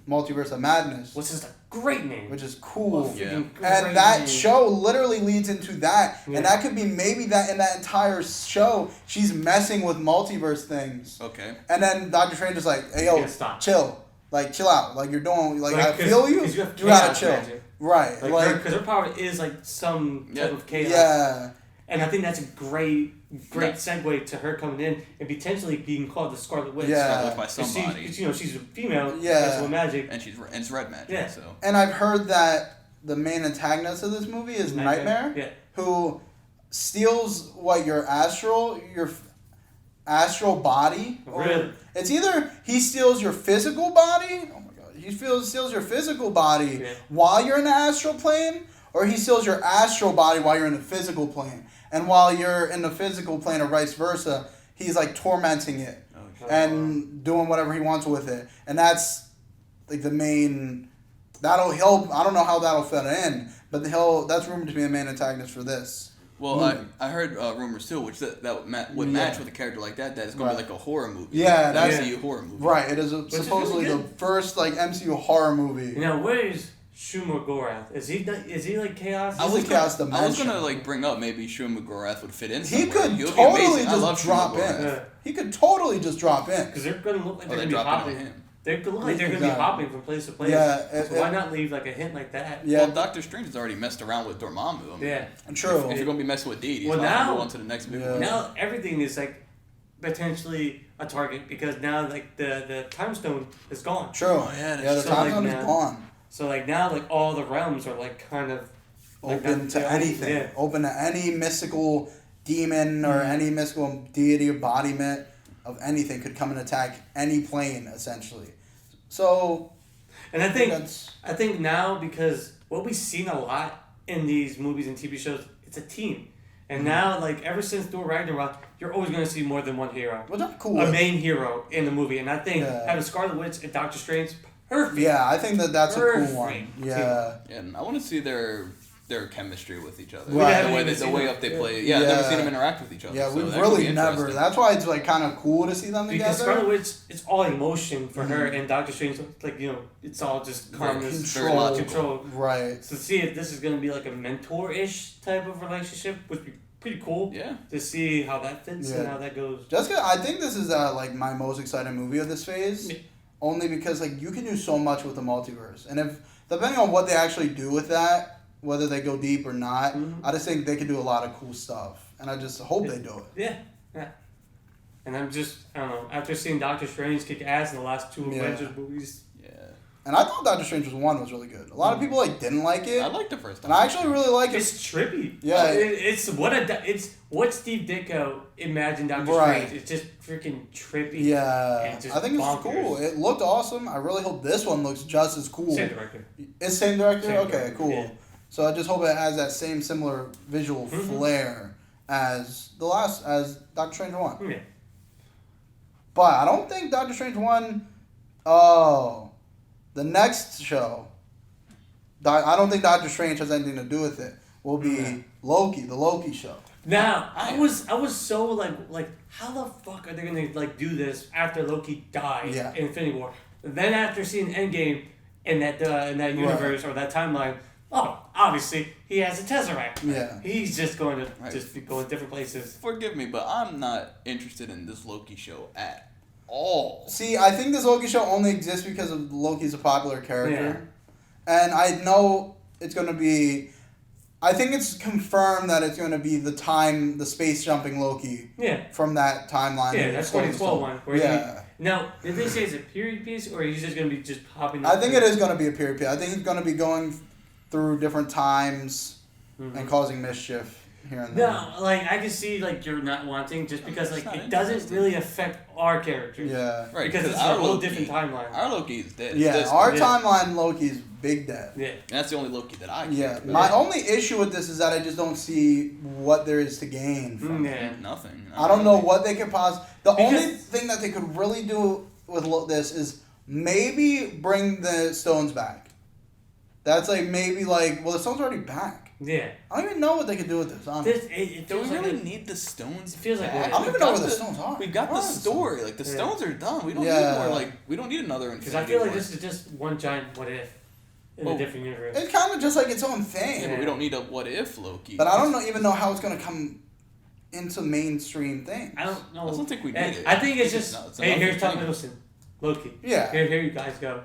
Multiverse of Madness. Which is a great name. Which is cool. Yeah. And that show literally leads into that. Yeah. And that could be maybe that in that entire show, she's messing with multiverse things. Okay. And then Doctor Strange is like, hey, yo, stop. chill. Like, chill out. Like, you're doing, like I 'cause- feel you. 'cause you have gotta chaos chill. magic. Right. Because her power is like some type of chaos. Yeah. And I think that's a great segue to her coming in and potentially being called the Scarlet Witch. Yeah. By somebody. Because, she's a female. Yeah. That's with magic. And it's red magic. Yeah. So. And I've heard that the main antagonist of this movie is Nightmare. Yeah. Who steals your astral body. Really? It's either he steals your physical body. Oh my god, he steals your physical body while you're in the astral plane, or he steals your astral body while you're in the physical plane. And while you're in the physical plane, or vice versa, he's like tormenting it and doing whatever he wants with it. And that's like the main. I don't know how that'll fit in, but that's rumored to be the main antagonist for this. Well, I heard rumors too, which that would match with a character like that. That it's going to be like a horror movie. Yeah, that's an MCU horror movie. Right, it is supposedly really the first MCU horror movie. Now, where is Shuma Gorath? Is he like chaos? I was gonna bring up maybe Shuma Gorath would fit in. He somewhere. could He'll be totally amazing. I love just drop Shuma Gorath. in. He could totally just drop in. Because they're gonna look like they're gonna be dropping on hopping. him. They could look like they're gonna be hopping from place to place. Yeah, so why not leave like a hint like that? Yeah. Well, Doctor Strange has already messed around with Dormammu. I mean, True. If you're gonna be messing with deities, Well, now go on to the next movie. Yeah. Now everything is like potentially a target because now like the time stone is gone. True. Oh, yeah, the so, time like, zone is now- gone. So like now like all the realms are like kind of Open to anything. Yeah. Open to any mystical demon or any mystical deity embodiment of anything could come and attack any plane essentially. So. And I think now because what we've seen a lot in these movies and TV shows, it's a team. And now, like, ever since Thor Ragnarok, you're always going to see more than one hero. Which I'm cool A with. main hero in the movie. And I think having Scarlet Witch and Doctor Strange, perfect. Yeah, I think that's a cool one. Perfect. Yeah. And I want to see their chemistry with each other. Right. The way up they play. Yeah, I've never seen them interact with each other. Yeah, so we've that could really be never. interesting. That's why it's like kind of cool to see them Because together. Scarlet Witch, it's all emotion for her, and Doctor Strange, like, it's all just calmness, control. Right. So see if this is going to be like a mentor-ish type of relationship, which would be pretty cool. Yeah. To see how that fits and how that goes. Jessica, I think this is like my most exciting movie of this phase. Yeah. Only because like you can do so much with the multiverse. And if depending on what they actually do with that, whether they go deep or not, I just think they can do a lot of cool stuff. And I just hope they do it. Yeah. And I don't know, after seeing Doctor Strange kick ass in the last two Avengers movies. Yeah. And I thought Doctor Strange 1 was really good. A lot of people didn't like it. I liked the first time. And I actually really like it. It's trippy. Yeah. It's what Steve Ditko imagined Doctor Right. Strange. It's just freaking trippy. Yeah. And just I think it's bonkers. cool. It looked awesome. I really hope this one looks just as cool. Same director. It's same director? Same Okay, director, cool. yeah. So I just hope it has that same similar visual flair as Doctor Strange 1. Yeah. But I don't think Doctor Strange 1... Oh. The next show... I don't think Doctor Strange has anything to do with it. Will be Loki, the Loki show. Now, I was so like, how the fuck are they gonna like do this after Loki died in Infinity War? Then after seeing Endgame in that universe or that timeline, obviously he has a Tesseract. Yeah, he's just going to just be going different places. Forgive me, but I'm not interested in this Loki show at all. See, I think this Loki show only exists because of Loki's a popular character, and I know it's gonna be. I think it's confirmed that it's going to be the space jumping Loki. Yeah. From that timeline. Yeah, that's 2012 one. Now, did they say it's a period piece or he's just going to be just popping up? I think it is going to be a period piece. I think he's going to be going through different times and causing mischief here and there. No, like I can see like you're not wanting just because like it doesn't really affect our characters. Yeah. Right. Because it's a whole different timeline. Our Loki is dead. Yeah, our timeline Loki's big dead. Yeah. And that's the only Loki that I care about. My only issue with this is that I just don't see what there is to gain from it. Nothing. I don't know what they could possibly... only thing that they could really do with this is maybe bring the stones back. That's like maybe like... Well, the stones are already back. Yeah. I don't even know what they could do with this, honestly. Do we really need the stones? It feels like... I don't even know where the stones are. We got the story. Like, the stones are done. We don't need more, like... We don't need another Infinity Because I feel like this is just one giant what if in a different universe. It's kind of just like its own thing. Yeah, but we don't need a what if Loki. But I don't even know how it's going to come into mainstream things. I don't know. I don't think we need it. I think it's just, hey, here's Tom Hiddleston. Loki. Yeah. Here you guys go.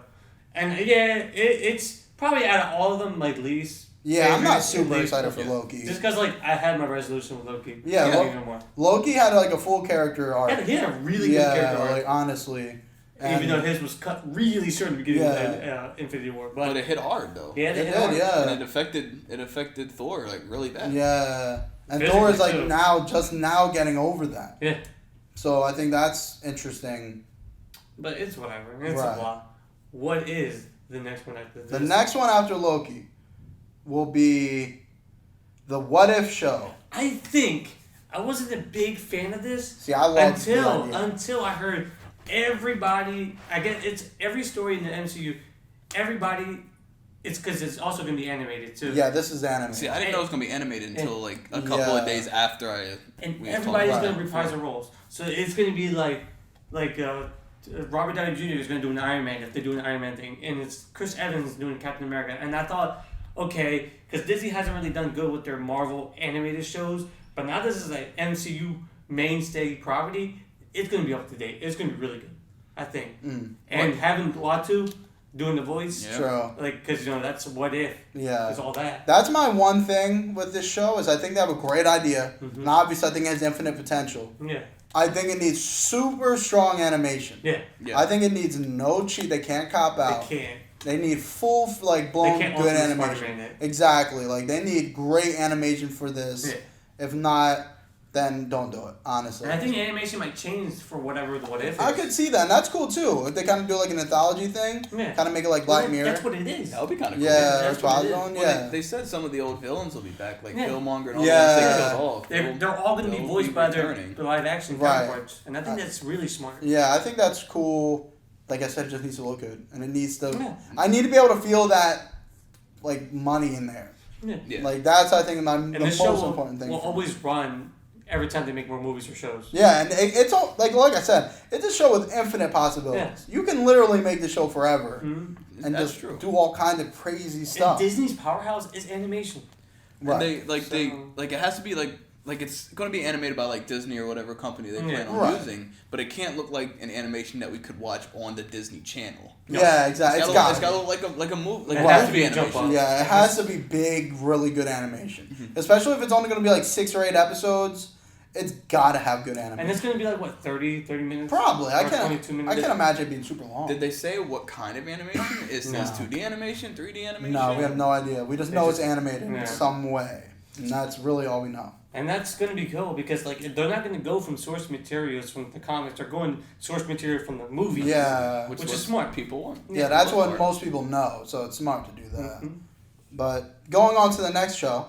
And it's probably out of all of them, like least... Yeah, I'm not super excited for Loki. Just because, like, I had my resolution with Loki. Yeah, Loki had, like, a full character arc. He had a really good character arc. Like, honestly. Even though his was cut really short in the beginning of Infinity War. But it hit hard, though. Yeah, it hit hard. Yeah. And it affected Thor, like, really bad. Yeah. And Thor is, like, just now getting over that. Yeah. So, I think that's interesting. But it's whatever. It's a lot. What is the next one after this? The next one after Loki will be the What If show. I think I wasn't a big fan of this. See, I loved until I heard everybody. I guess it's every story in the MCU. Everybody, it's because it's also going to be animated too. Yeah, this is animated. See, I didn't know it was going to be animated until like a couple of days after And everybody's going to reprise their roles, so it's going to be like Robert Downey Jr. is going to do an Iron Man if they do an Iron Man thing, and it's Chris Evans doing Captain America, and I thought. Okay, because Disney hasn't really done good with their Marvel animated shows, but now this is an MCU mainstay property. It's going to be up to date. It's going to be really good, I think. And having Latu doing the voice, like because that's what if. Yeah, it's all that. That's my one thing with this show is I think they have a great idea, and obviously I think it has infinite potential. Yeah. I think it needs super strong animation. Yeah. I think it needs no cheat. They can't cop out. They can't. They need full, like, blown good animation. Exactly. Like, they need great animation for this. Yeah. If not, then don't do it, honestly. And I think animation might change for whatever the what if is. I could see that, and that's cool, too. If they kind of do, like, an anthology thing, kind of make it like Black Mirror. That's what it is. That would be kind of cool. Yeah, that's what it is. Well, they said some of the old villains will be back, like Killmonger and all that. They're all going to be voiced by their live-action counterparts. And I think that's really smart. Yeah, I think that's cool. Like I said, it just needs to look good, and it needs to. Yeah. I need to be able to feel that, like, money in there. Yeah. Like that's I think the most important thing. Will always run every time they make more movies or shows. Yeah, and it's all like I said, it's a show with infinite possibilities. Yeah. You can literally make the show forever, and that's just do all kinds of crazy stuff. And Disney's powerhouse is animation. Right. And it has to be like it's going to be animated by like Disney or whatever company they plan on using, but it can't look like an animation that we could watch on the Disney Channel. Yeah, exactly. It's got to look like a movie. Like it has to be animation. Yeah, it has to be big, really good animation. Especially if it's only going to be like 6 or 8 episodes. It's got to have good animation. And it's going to be like what 30 minutes? Probably. I 22 minutes. I can't imagine it being super long. Did they say what kind of animation? Is this 2D animation, 3D animation? No, we have no idea. We just know it's animated in some way. And that's really all we know. And that's going to be cool because like they're not going to go from source materials from the comics. They're going source material from the movies. Yeah. Which is smart. People want. Yeah, that's what most people know. So it's smart to do that. But going on to the next show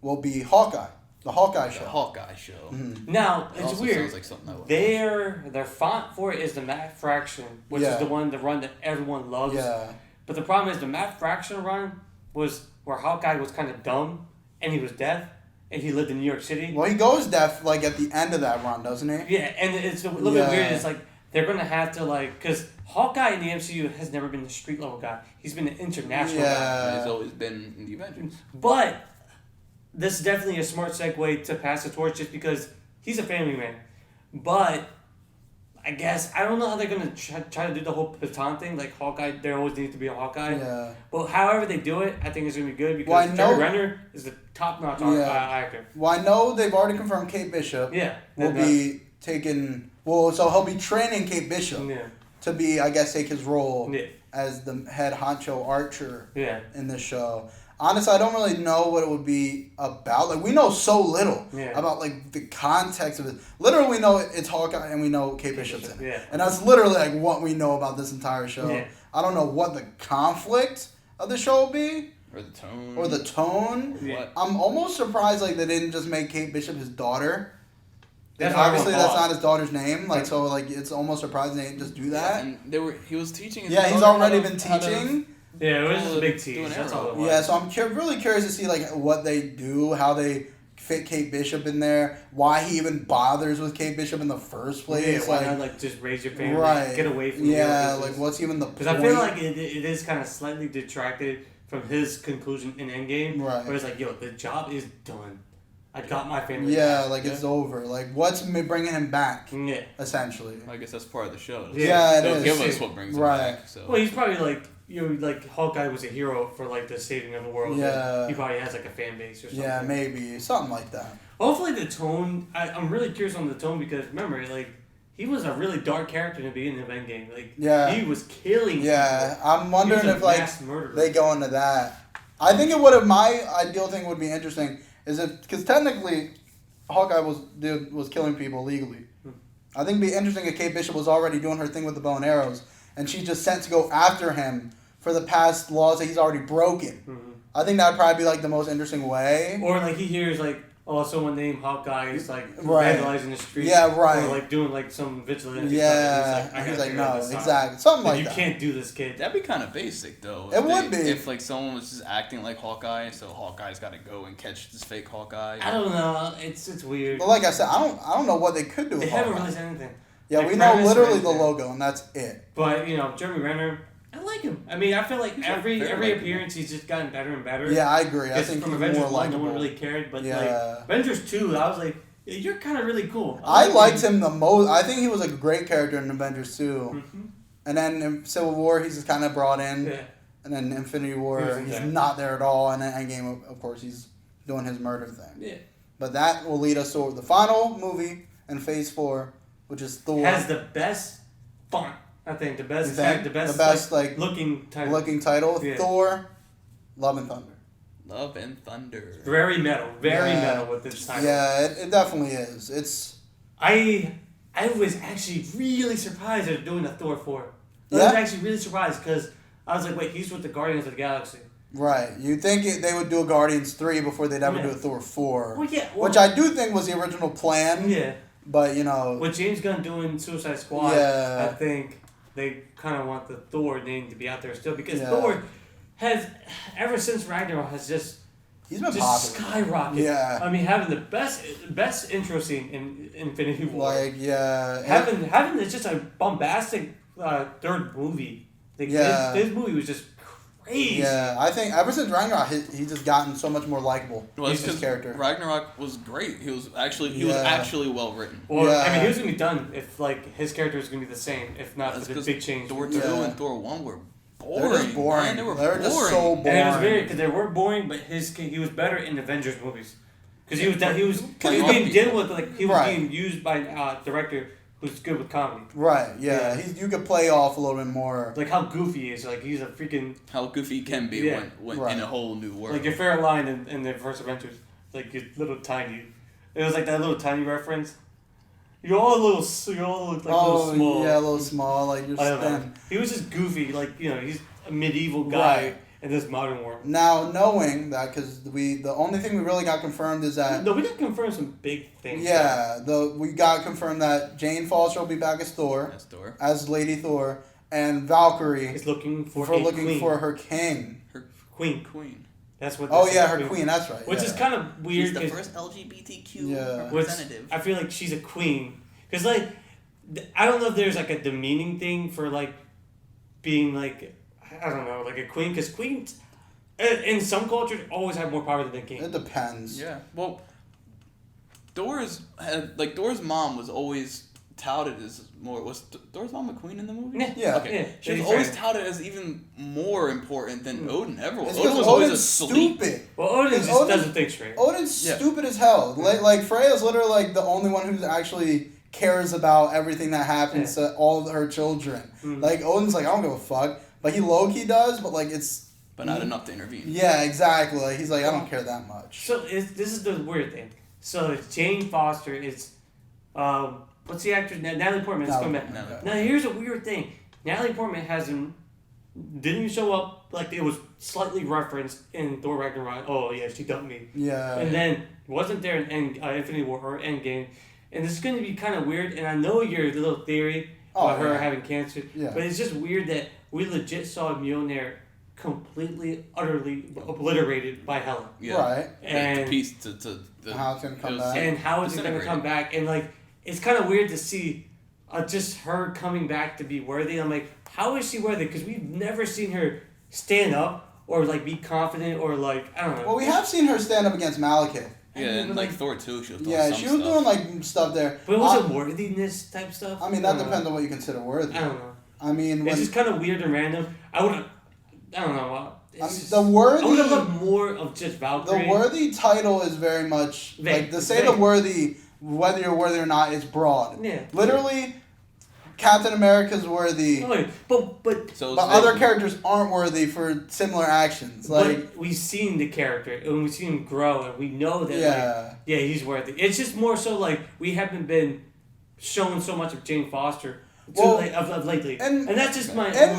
will be Hawkeye. The Hawkeye show. The Hawkeye show. Mm-hmm. Now, It it's also weird. sounds like something I would watch. Their font for it is the Matt Fraction, which is the run that everyone loves. Yeah. But the problem is the Matt Fraction run was where Hawkeye was kind of dumb and he was deaf and he lived in New York City. Well, he goes deaf like at the end of that run, doesn't he? Yeah, and it's a little bit weird. It's like they're gonna have to because Hawkeye in the MCU has never been the street level guy. He's been an international guy. He's always been in the Avengers. But this is definitely a smart segue to pass the torch just because he's a family man. But I guess, I don't know how they're going to try to do the whole baton thing. Like Hawkeye, there always needs to be a Hawkeye. Yeah. But however they do it, I think it's going to be good because Jeremy Renner is the top-notch actor. Well, I know they've already confirmed Kate Bishop will be taking... Well, so he'll be training Kate Bishop to be, I guess, take his role as the head honcho archer in this show. Honestly, I don't really know what it would be about. Like, we know so little about, like, the context of it. Literally, we know it's Hawkeye and we know Kate Bishop's in it. Yeah. And that's literally, like, what we know about this entire show. Yeah. I don't know what the conflict of the show will be. Or the tone. Yeah. I'm almost surprised, like, they didn't just make Kate Bishop his daughter. That's obviously, that's not his daughter's name. Like, so, like, it's almost surprising they didn't just do that. And he was teaching his he's already been teaching. Yeah, it was just a big tease. That's all it was. Yeah, so I'm really curious to see like what they do, how they fit Kate Bishop in there, why he even bothers with Kate Bishop in the first place. Yeah, why not just raise your family, get away from like what's even the point? Because I feel like it is kind of slightly detracted from his conclusion in Endgame. Right. Where it's like, yo, the job is done. I got my family. Yeah, back. Like it's over. Like what's bringing him back? Yeah. Essentially. I guess that's part of the show. Yeah, They'll it is. give us what brings him back. So. Well, he's probably like. Like Hawkeye was a hero for like the saving of the world. Yeah. He probably has like a fan base or something. Yeah, maybe something like that. Hopefully the tone. I'm really curious on the tone because remember, like he was a really dark character in the beginning of Endgame. Like he was killing. Yeah, people. I'm wondering if like they go into that. I think it would have. My ideal thing would be interesting is if because technically, Hawkeye was killing people legally. I think it'd be interesting if Kate Bishop was already doing her thing with the bow and arrows, and she's just sent to go after him for the past laws that he's already broken. Mm-hmm. I think that'd probably be like the most interesting way. Or like he hears like, oh, someone named Hawkeye is like vandalizing the street. Yeah, right. Or like doing like some vigilante stuff. And he's like, no, exactly. Something like that. You can't do this, kid. That'd be kind of basic though. It would be. If like someone was just acting like Hawkeye, so Hawkeye's got to go and catch this fake Hawkeye. I don't know. It's weird. But like I said, I don't know what they could do with Hawkeye. They haven't really said anything. Yeah, we know literally the logo, and that's it. But, Jeremy Renner, I like him. I mean, I feel like every appearance he's just gotten better and better. Yeah, I agree. I think from he's Avengers more 1, likable. no one really cared, but like Avengers 2, I was like, you're kind of really cool. I liked him the most. I think he was a great character in Avengers 2. Mm-hmm. And then in Civil War, he's just kind of brought in. Yeah. And then Infinity War, he's not there at all. And then Endgame, of course, he's doing his murder thing. Yeah. But that will lead us to the final movie in Phase 4. Which is Thor. Has the best font, I think. The best like looking title. Yeah. Thor, Love and Thunder. Love and Thunder. Very metal. Very metal with this title. Yeah, it definitely is. It's. I was actually really surprised they're doing a Thor 4. I was actually really surprised because I was like, wait, he's with the Guardians of the Galaxy. Right. You'd think they would do a Guardians 3 before they'd ever do a Thor 4. Well, which I do think was the original plan. Yeah. But, with James Gunn doing Suicide Squad, I think they kind of want the Thor name to be out there still because Thor has, ever since Ragnarok, has just skyrocketed. Yeah. I mean, having the best intro scene in Infinity War. Having it's just a bombastic third movie. His movie was just crazy. Yeah, I think ever since Ragnarok, he's just gotten so much more likable. Well, he's his character. Ragnarok was great. He was actually well written. Well, I mean, he was gonna be done if like his character was gonna be the same, if not for the big change. Thor 2 and Thor 1 were boring. They were just boring. Man, they were just so boring. And it was weird because they were boring, but he was better in Avengers movies because he was being dealt with he was being used by a director who's good with comedy. Right, yeah. You could play off a little bit more. Like how goofy he is. Like he's a freaking... How goofy he can be when in a whole new world. Like your favorite line in the first Avengers. Like you're little tiny. It was like that little tiny reference. You're all little small. Yeah, a little small. Like you're thin. He was just goofy. Like, he's a medieval guy. Right. in this modern world. Now, knowing that, because the only thing we really got confirmed is that... No, we got confirmed some big things. Yeah, we got confirmed that Jane Foster will be back as Thor. As Lady Thor. And Valkyrie is looking for her king. Her queen. That's what. Her queen. That's right. Which is kind of weird. She's the first LGBTQ representative. I feel like she's a queen because like I don't know if there's like a demeaning thing for like being like I don't know like a queen because queens in some cultures always have more power than the king. It depends. Yeah. Well, Thor's mom was always touted as more. Was Thor's mom a queen in the movie? Yeah. Okay. Yeah. She was always touted as even more important than Odin ever was. Odin was always asleep. Stupid. Well, Odin doesn't think straight. Odin's stupid as hell. Like Freya's literally like the only one who actually cares about everything that happens to all of her children. Like Odin's like I don't give a fuck, but he low key does. But like it's. But not enough to intervene. Yeah, exactly. Like, he's like I don't care that much. So this is the weird thing. So it's Jane Foster. It's what's the actress? Natalie Portman is coming back. Now here's a weird thing. Natalie Portman didn't show up like it was slightly referenced in Thor Ragnarok. Oh yeah, she dumped me. Yeah. And then wasn't there in Infinity War or Endgame. And this is going to be kind of weird. And I know your little theory about her having cancer. Yeah. But it's just weird that we legit saw Mjolnir completely, utterly obliterated by Hela. Yeah. Right. And the piece to how it's going to come back. And how is it going to come back. And like, it's kind of weird to see just her coming back to be worthy. I'm like, how is she worthy? Because we've never seen her stand up or like be confident or like, I don't know. Well, we have seen her stand up against Malekith. Yeah, and like Thor 2, she was doing she was doing like stuff there. But was it worthiness type stuff? I mean, that depends on what you consider worthy. I don't know. I mean, it's just kind of weird and random. I don't know. The worthy. I would have loved more of just Valkyrie. The worthy title is very much like to say the worthy, whether you're worthy or not, is broad. Yeah. Literally, Captain America's worthy. But other characters aren't worthy for similar actions. Like but we've seen the character and we've seen him grow and we know that he's worthy. It's just more so like we haven't been shown so much of Jane Foster of lately, and that's just my in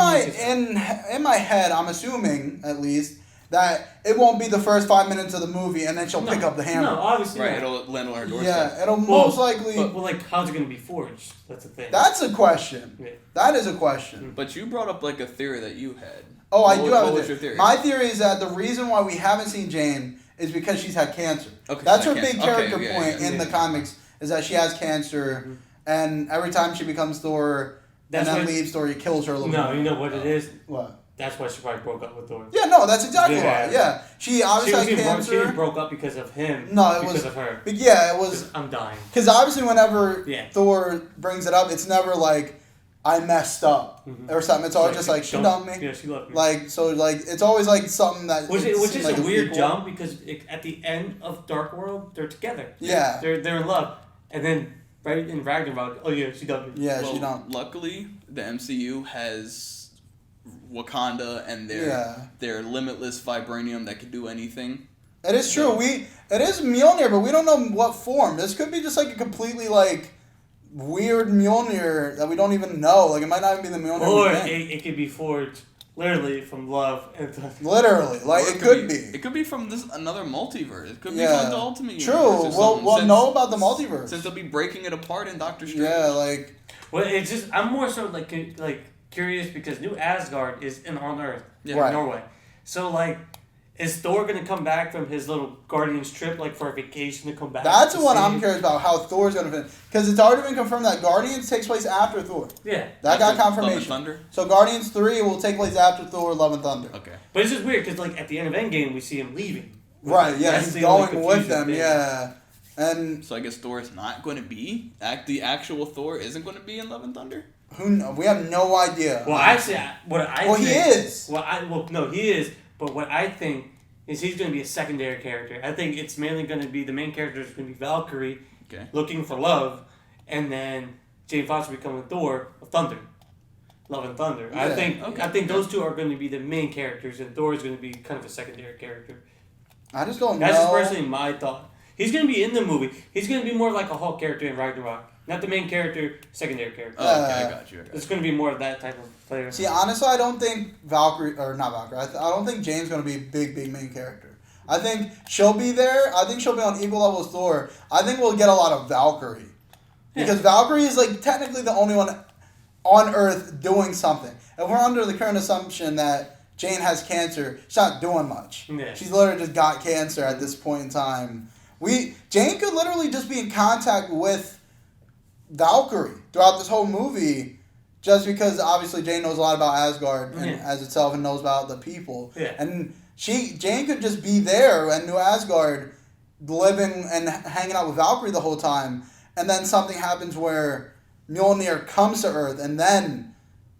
my head. I'm assuming at least that it won't be the first 5 minutes of the movie and then she'll pick up the hammer. No, obviously right. It'll land on her doorstep. Yeah, it'll most likely. But like, how's it going to be forged? That's the thing. That's a question. Yeah. That is a question. But you brought up like a theory that you had. Oh, I do have a theory. My theory is that the reason why we haven't seen Jane is because she's had cancer. Okay, that's her big character point in the comics is that she has cancer, and every time she becomes Thor and then leaves Thor, he kills her a little bit. No, you know what it is? What? That's why she probably broke up with Thor. Yeah, no, that's exactly why. Yeah, she obviously had cancer. She didn't broke up because of him. No, it because was of her. But yeah, it was. I'm dying. Because obviously, whenever Thor brings it up, it's never like I messed up or something. It's always just like she dumped me. Yeah, she loved me. Like so, like it's always like something that. Which is like a weird jump because at the end of Dark World, they're together. Yeah, they're in love, and then right in Ragnarok, oh yeah, she dumped me. Yeah, she dumped. Luckily, the MCU has Wakanda and their limitless vibranium that can do anything. It is true. It is Mjolnir, but we don't know what form. This could be just like a completely like weird Mjolnir that we don't even know. Like it might not even be the Mjolnir. Or it could be forged literally from love. Literally, like it could be. It could be from another multiverse. It could be from the Ultimate Universe. True. We'll know about the multiverse since they'll be breaking it apart in Doctor Strange. Yeah, like. Well, it's just I'm more so like curious because New Asgard is on Earth, in Norway. So like, is Thor gonna come back from his little Guardians trip like for a vacation to come back? That's the one I'm curious about. How Thor's gonna fit because it's already been confirmed that Guardians takes place after Thor. Yeah, that got confirmation. Love and Thunder. So Guardians 3 will take place after Thor: Love and Thunder. Okay, but it's just weird because like at the end of Endgame we see him leaving. Right. Yeah, he's going with them. Thing. Yeah. And so I guess Thor is not going to be the actual Thor isn't going to be in Love and Thunder. Who knows? We have no idea. Well, actually, he is. No, he is. But what I think is he's going to be a secondary character. I think it's mainly going to be the main character is going to be Valkyrie, looking for love, and then Jane Foster becoming Thor of Thunder, Love and Thunder. Yeah. I think those two are going to be the main characters, and Thor is going to be kind of a secondary character. I just don't know. That's just personally my thought. He's going to be in the movie. He's going to be more like a Hulk character in Ragnarok. Not the main character, secondary character. Oh, okay, I got you. It's going to be more of that type of player. See, honestly, I don't think I don't think Jane's going to be a big main character. I think she'll be there. I think she'll be on equal level as Thor. I think we'll get a lot of Valkyrie. Because Valkyrie is, like, technically the only one on Earth doing something. If we're under the current assumption that Jane has cancer, she's not doing much. Yeah. She's literally just got cancer at this point in time. Jane could literally just be in contact with Valkyrie throughout this whole movie, just because obviously Jane knows a lot about Asgard and as itself and knows about the people. Yeah. And Jane could just be there in New Asgard, living and hanging out with Valkyrie the whole time, and then something happens where Mjolnir comes to Earth, and then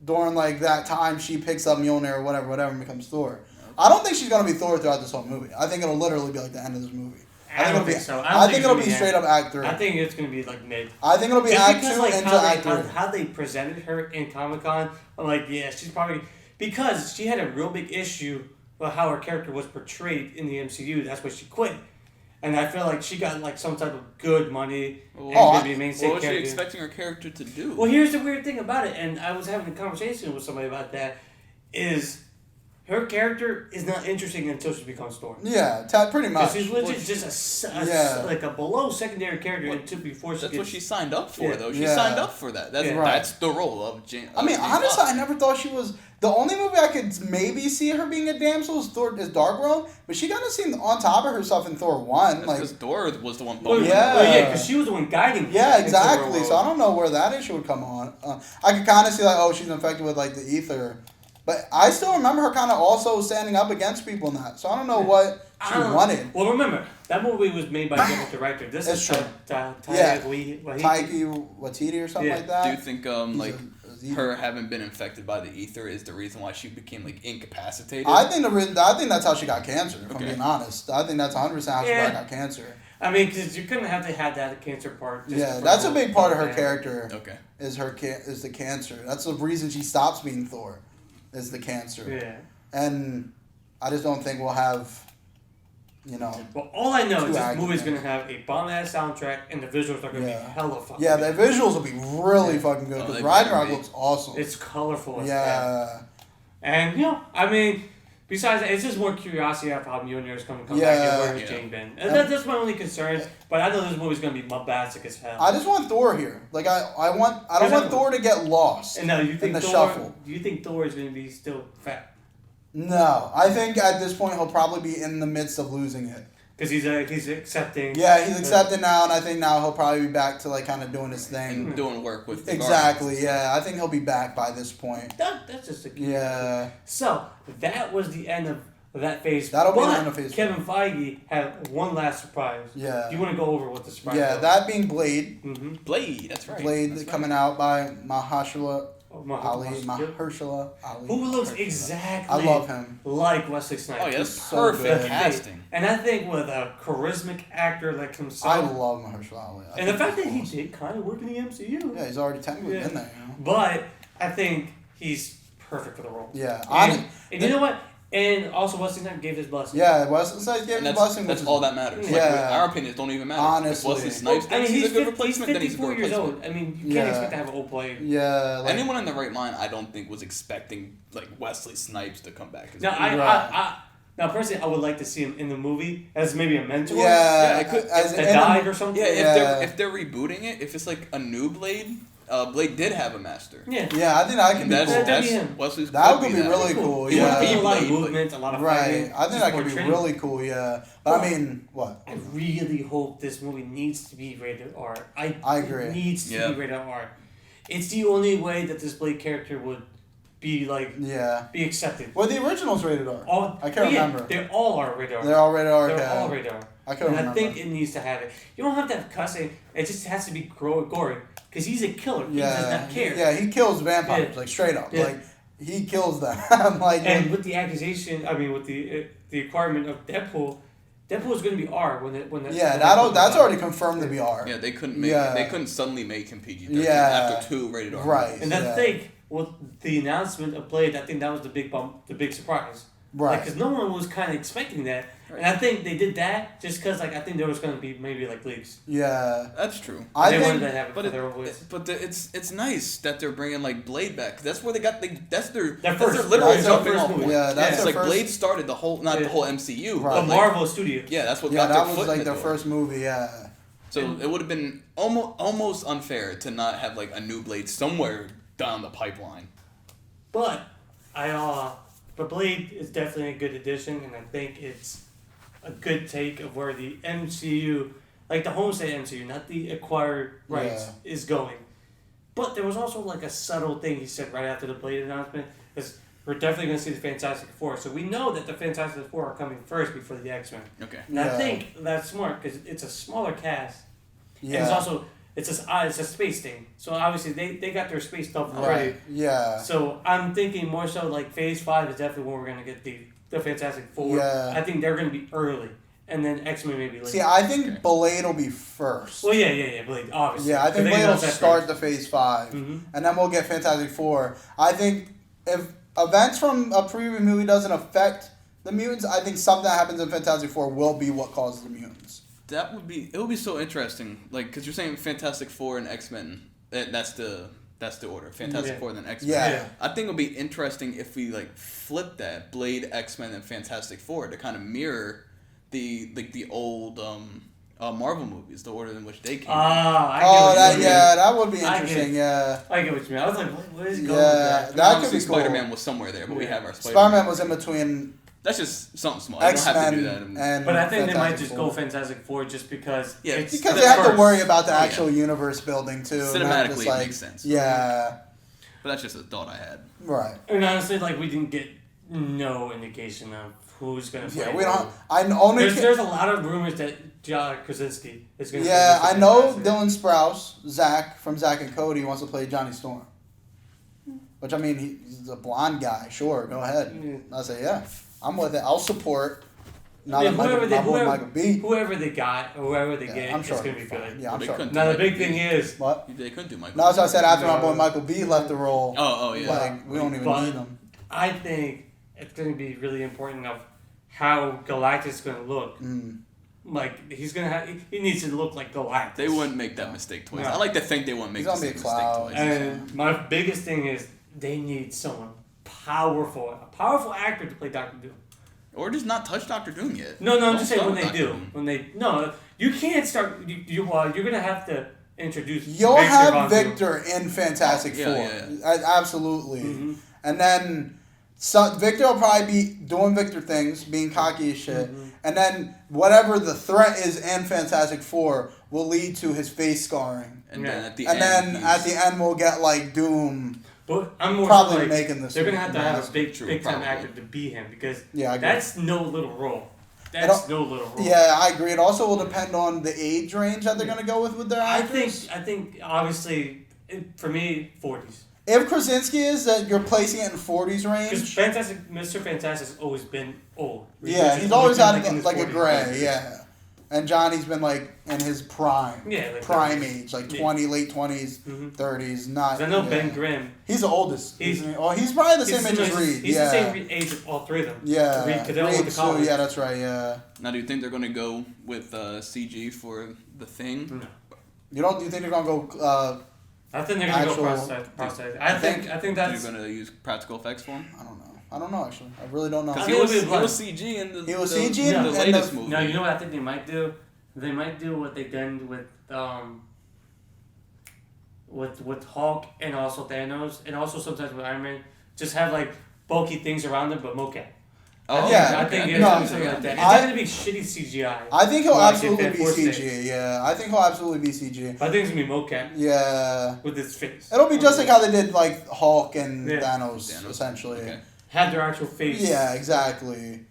during like that time she picks up Mjolnir or whatever and becomes Thor. I don't think she's gonna be Thor throughout this whole movie. I think it'll literally be like the end of this movie. I don't think so. I think it'll be straight up Act 3. I think it's going to be like mid. I think it'll be Just Act because, 2 like, into Act 3. how they presented her in Comic-Con, I'm like, yeah, she's probably... Because she had a real big issue with how her character was portrayed in the MCU. That's why she quit. And I feel like she got like some type of good money and maybe a mainstay What was character. she expecting her character to do? Well, here's the weird thing about it, and I was having a conversation with somebody about that, is her character is not interesting until she becomes Thor. Yeah, pretty much. She's legit just a below secondary character until before she That's gets... what she signed up for, though. She Yeah. signed up for that. That's the role of Jane. I mean, honestly, I never thought she was... The only movie I could maybe see her being a damsel is Dark World, but she kind of seemed on top of herself in Thor 1. Because Thor was the one... because she was the one guiding. Yeah, exactly. So I don't know where that issue would come on. I could kind of see, like, oh, she's infected with, like, the ether. But I still remember her kind of also standing up against people in that. So I don't know what she wanted. Well, remember, that movie was made by a different director. This is true. Taika Waititi or something like that. Do you think, her having been infected by the ether is the reason why she became, like, incapacitated? I think that's how she got cancer, if I'm being honest. I think that's 100% how she got cancer. I mean, because you're going to have to have that cancer part. Yeah, that's a big part of her character. Okay. Is the cancer. That's the reason she stops being Thor. Is the cancer. Yeah. And I just don't think we'll have, Well, all I know is this movie's going to have a bomb-ass soundtrack, and the visuals are going to be hella fucking good. good. The visuals will be really fucking good, because Ragnarok looks awesome. It's colorful as hell. And, I mean, besides that, it's just more curiosity of how Mjolnir is going to come back and where has Jane been. And that's my only concern, but I know this movie's going to be bombastic as hell. I just want Thor here. Like, I don't want Thor to get lost in the shuffle. Do you think Thor is going to be still fat? No. I think at this point he'll probably be in the midst of losing it. Because he's accepting. Yeah, he's accepting now, and I think now he'll probably be back to, like, kind of doing his thing. And doing work with the Exactly, yeah. I think he'll be back by this point. That's just a key. Yeah. So, that was the end of that phase. That'll be the end of phase. Kevin Feige had one last surprise. Yeah. Do you want to go over what the surprise was? That being Blade. Mm-hmm. Blade, that's right. Blade coming out by Mahershala Ali. Who looks exactly I love him. like Wesley Snipes. Oh, yeah, that's perfect casting. And I think with a charismatic actor like himself. I love Mahershala Ali. And the fact that he did kind of work in the MCU. Yeah, he's already technically been there, But I think he's perfect for the role. Yeah. And you know what? And also Wesley Snipes gave his blessing. Yeah, Wesley Snipes gave his blessing. That's all that matters. Yeah. Our opinions don't even matter. Honestly. If Wesley Snipes thinks he's a good replacement, then he's a good replacement. Years old. I mean, you can't expect to have an old player. Yeah. Like, anyone in the right mind, I don't think, was expecting, like, Wesley Snipes to come back. Now, personally, I would like to see him in the movie as maybe a mentor. Yeah. That died or something. Yeah, if they're rebooting it, if it's like a new Blade, Blade did have a master. Yeah, I think that can be cool. That's Wesley's that would be really cool. Yeah, a lot of movement, a lot of fighting. I think that could be really cool. Yeah, but I mean, what? I really hope this movie needs to be rated R. I agree. It needs to be rated R. It's the only way that this Blade character would be be accepted. Well, the original's rated R. I can't remember. They all are rated R. They're all rated R. They're all rated R. I can't remember. I think it needs to have it. You don't have to have cussing. It just has to be gory. Because he's a killer. He does not care. Yeah, he kills vampires, like, straight up. Yeah. Like, he kills them. And with the accusation, with the requirement of Deadpool is going to be R that's already confirmed to be R. Yeah, they couldn't suddenly make him PG-13 after 2 rated R. Right. And I think with the announcement of Blade, I think that was the big surprise. Right. Because no one was kind of expecting that. Right. And I think they did that just because, like, I think there was going to be maybe, like, leaks. Yeah. That's true. I wanted think, to have it for their own voice. It's nice that they're bringing, like, Blade back. That's where they got, that's their first, literal jumping off point. Yeah, that's it's their like first, Blade started the whole, not the whole MCU. Right. But Marvel Studios. Yeah, that's what got their foot in the door. Yeah, that was, like, their first movie, yeah. So it would have been almost unfair to not have, like, a new Blade somewhere down the pipeline. But Blade is definitely a good addition, and I think it's a good take of where the MCU, like the homestead MCU, not the acquired rights, is going. But there was also like a subtle thing he said right after the Blade announcement, is we're definitely going to see the Fantastic Four. So we know that the Fantastic Four are coming first before the X-Men. Okay. And I think that's smart because it's a smaller cast. Yeah. And it's also it's a space thing. So obviously they got their space stuff already. Right. Yeah. So I'm thinking more so like Phase 5 is definitely when we're going to get the Fantastic Four. Yeah. I think they're going to be early. And then X-Men maybe later. See, I think Blade will be first. Well, yeah, Blade, obviously. Yeah, I think Blade will start the Phase 5. Mm-hmm. And then we'll get Fantastic Four. I think if events from a previous movie doesn't affect the mutants, I think something that happens in Fantastic Four will be what causes the mutants. It would be so interesting, like, because you're saying Fantastic Four and X-Men, that's the order, Fantastic Four and then X-Men. Yeah. I think it would be interesting if we, like, flip that, Blade, X-Men, and Fantastic Four to kind of mirror the old Marvel movies, the order in which they came. That would be interesting. I get what you mean. I was like, what is going on with that? That could be cool. Spider-Man was somewhere there, but we have our Spider-Man was in between. That's just something small. X-Men, you don't have to do that. But I think they might just go Fantastic Four just because. Yeah, because they have to worry about the actual universe building too. Cinematically, it makes sense. Yeah. But that's just a thought I had. Right. And honestly, like, we didn't get no indication of who's going to play. Yeah, we don't. There's a lot of rumors that John Krasinski is going to. Yeah, I know Dylan Sprouse, Zach from Zach and Cody, wants to play Johnny Storm. Which, I mean, he's a blonde guy. Sure, go ahead. I say, yeah, I'm with it. I'll support. Whoever they got, or whoever they get, I'm sure it's going to be good. Yeah, I'm sure. Now, the big thing is... What? They couldn't do Michael. No, that's what I said after my boy Michael B left the role. Oh, yeah. Like, we don't even need him. I think it's going to be really important of how Galactus is going to look. Like, he's going to have... He needs to look like Galactus. They wouldn't make that mistake twice. No. I like to think they wouldn't make that mistake twice. And my biggest thing is they need someone powerful. A powerful actor to play Dr. Doom. Or just not touch Dr. Doom yet. No, I'm just saying when they do. You can't start... you're going to have to introduce You'll have Victor in Fantastic Four. Yeah. Absolutely. Mm-hmm. And then... So Victor will probably be doing Victor things, being cocky as shit, and then whatever the threat is in Fantastic Four will lead to his face scarring. And then at the end we'll get like Doom. But I'm more probably like, making this. They're gonna have to have a big time actor to be him because that's no little role. Yeah, I agree. It also will depend on the age range that they're gonna go with their actors. I think obviously for me 40s. If Krasinski is that you're placing it in 40s range. Because Mr. Fantastic has always been old. He's always had like a gray, And Johnny's been like in his prime. Yeah, like prime age, like 20, late 20s, 30s. Not. I know Ben Grimm. He's the oldest. He's probably the same age as Reed. He's the same age of all three of them. Yeah. Reed went to college. Yeah, that's right. Yeah. Now, do you think they're going to go with CG for the Thing? No. Do you think they're going to go? I think they're going to go prosthetic. I think that's... You're going to use practical effects for him? I don't know, actually. I really don't know. Because he was CG in the latest movie. No, you know what I think they might do? They might do what they've done with Hulk and also Thanos, and also sometimes with Iron Man. Just have, like, bulky things around them, but mocap. I think it's something like that. It's not going to be shitty CGI. I think he'll absolutely be CG. Yeah, I think he'll absolutely be CG. I think it's going to be mocap. Yeah. With his face. It'll be just like how they did like Hulk and Thanos, essentially. Okay. Have their actual face. Yeah, exactly.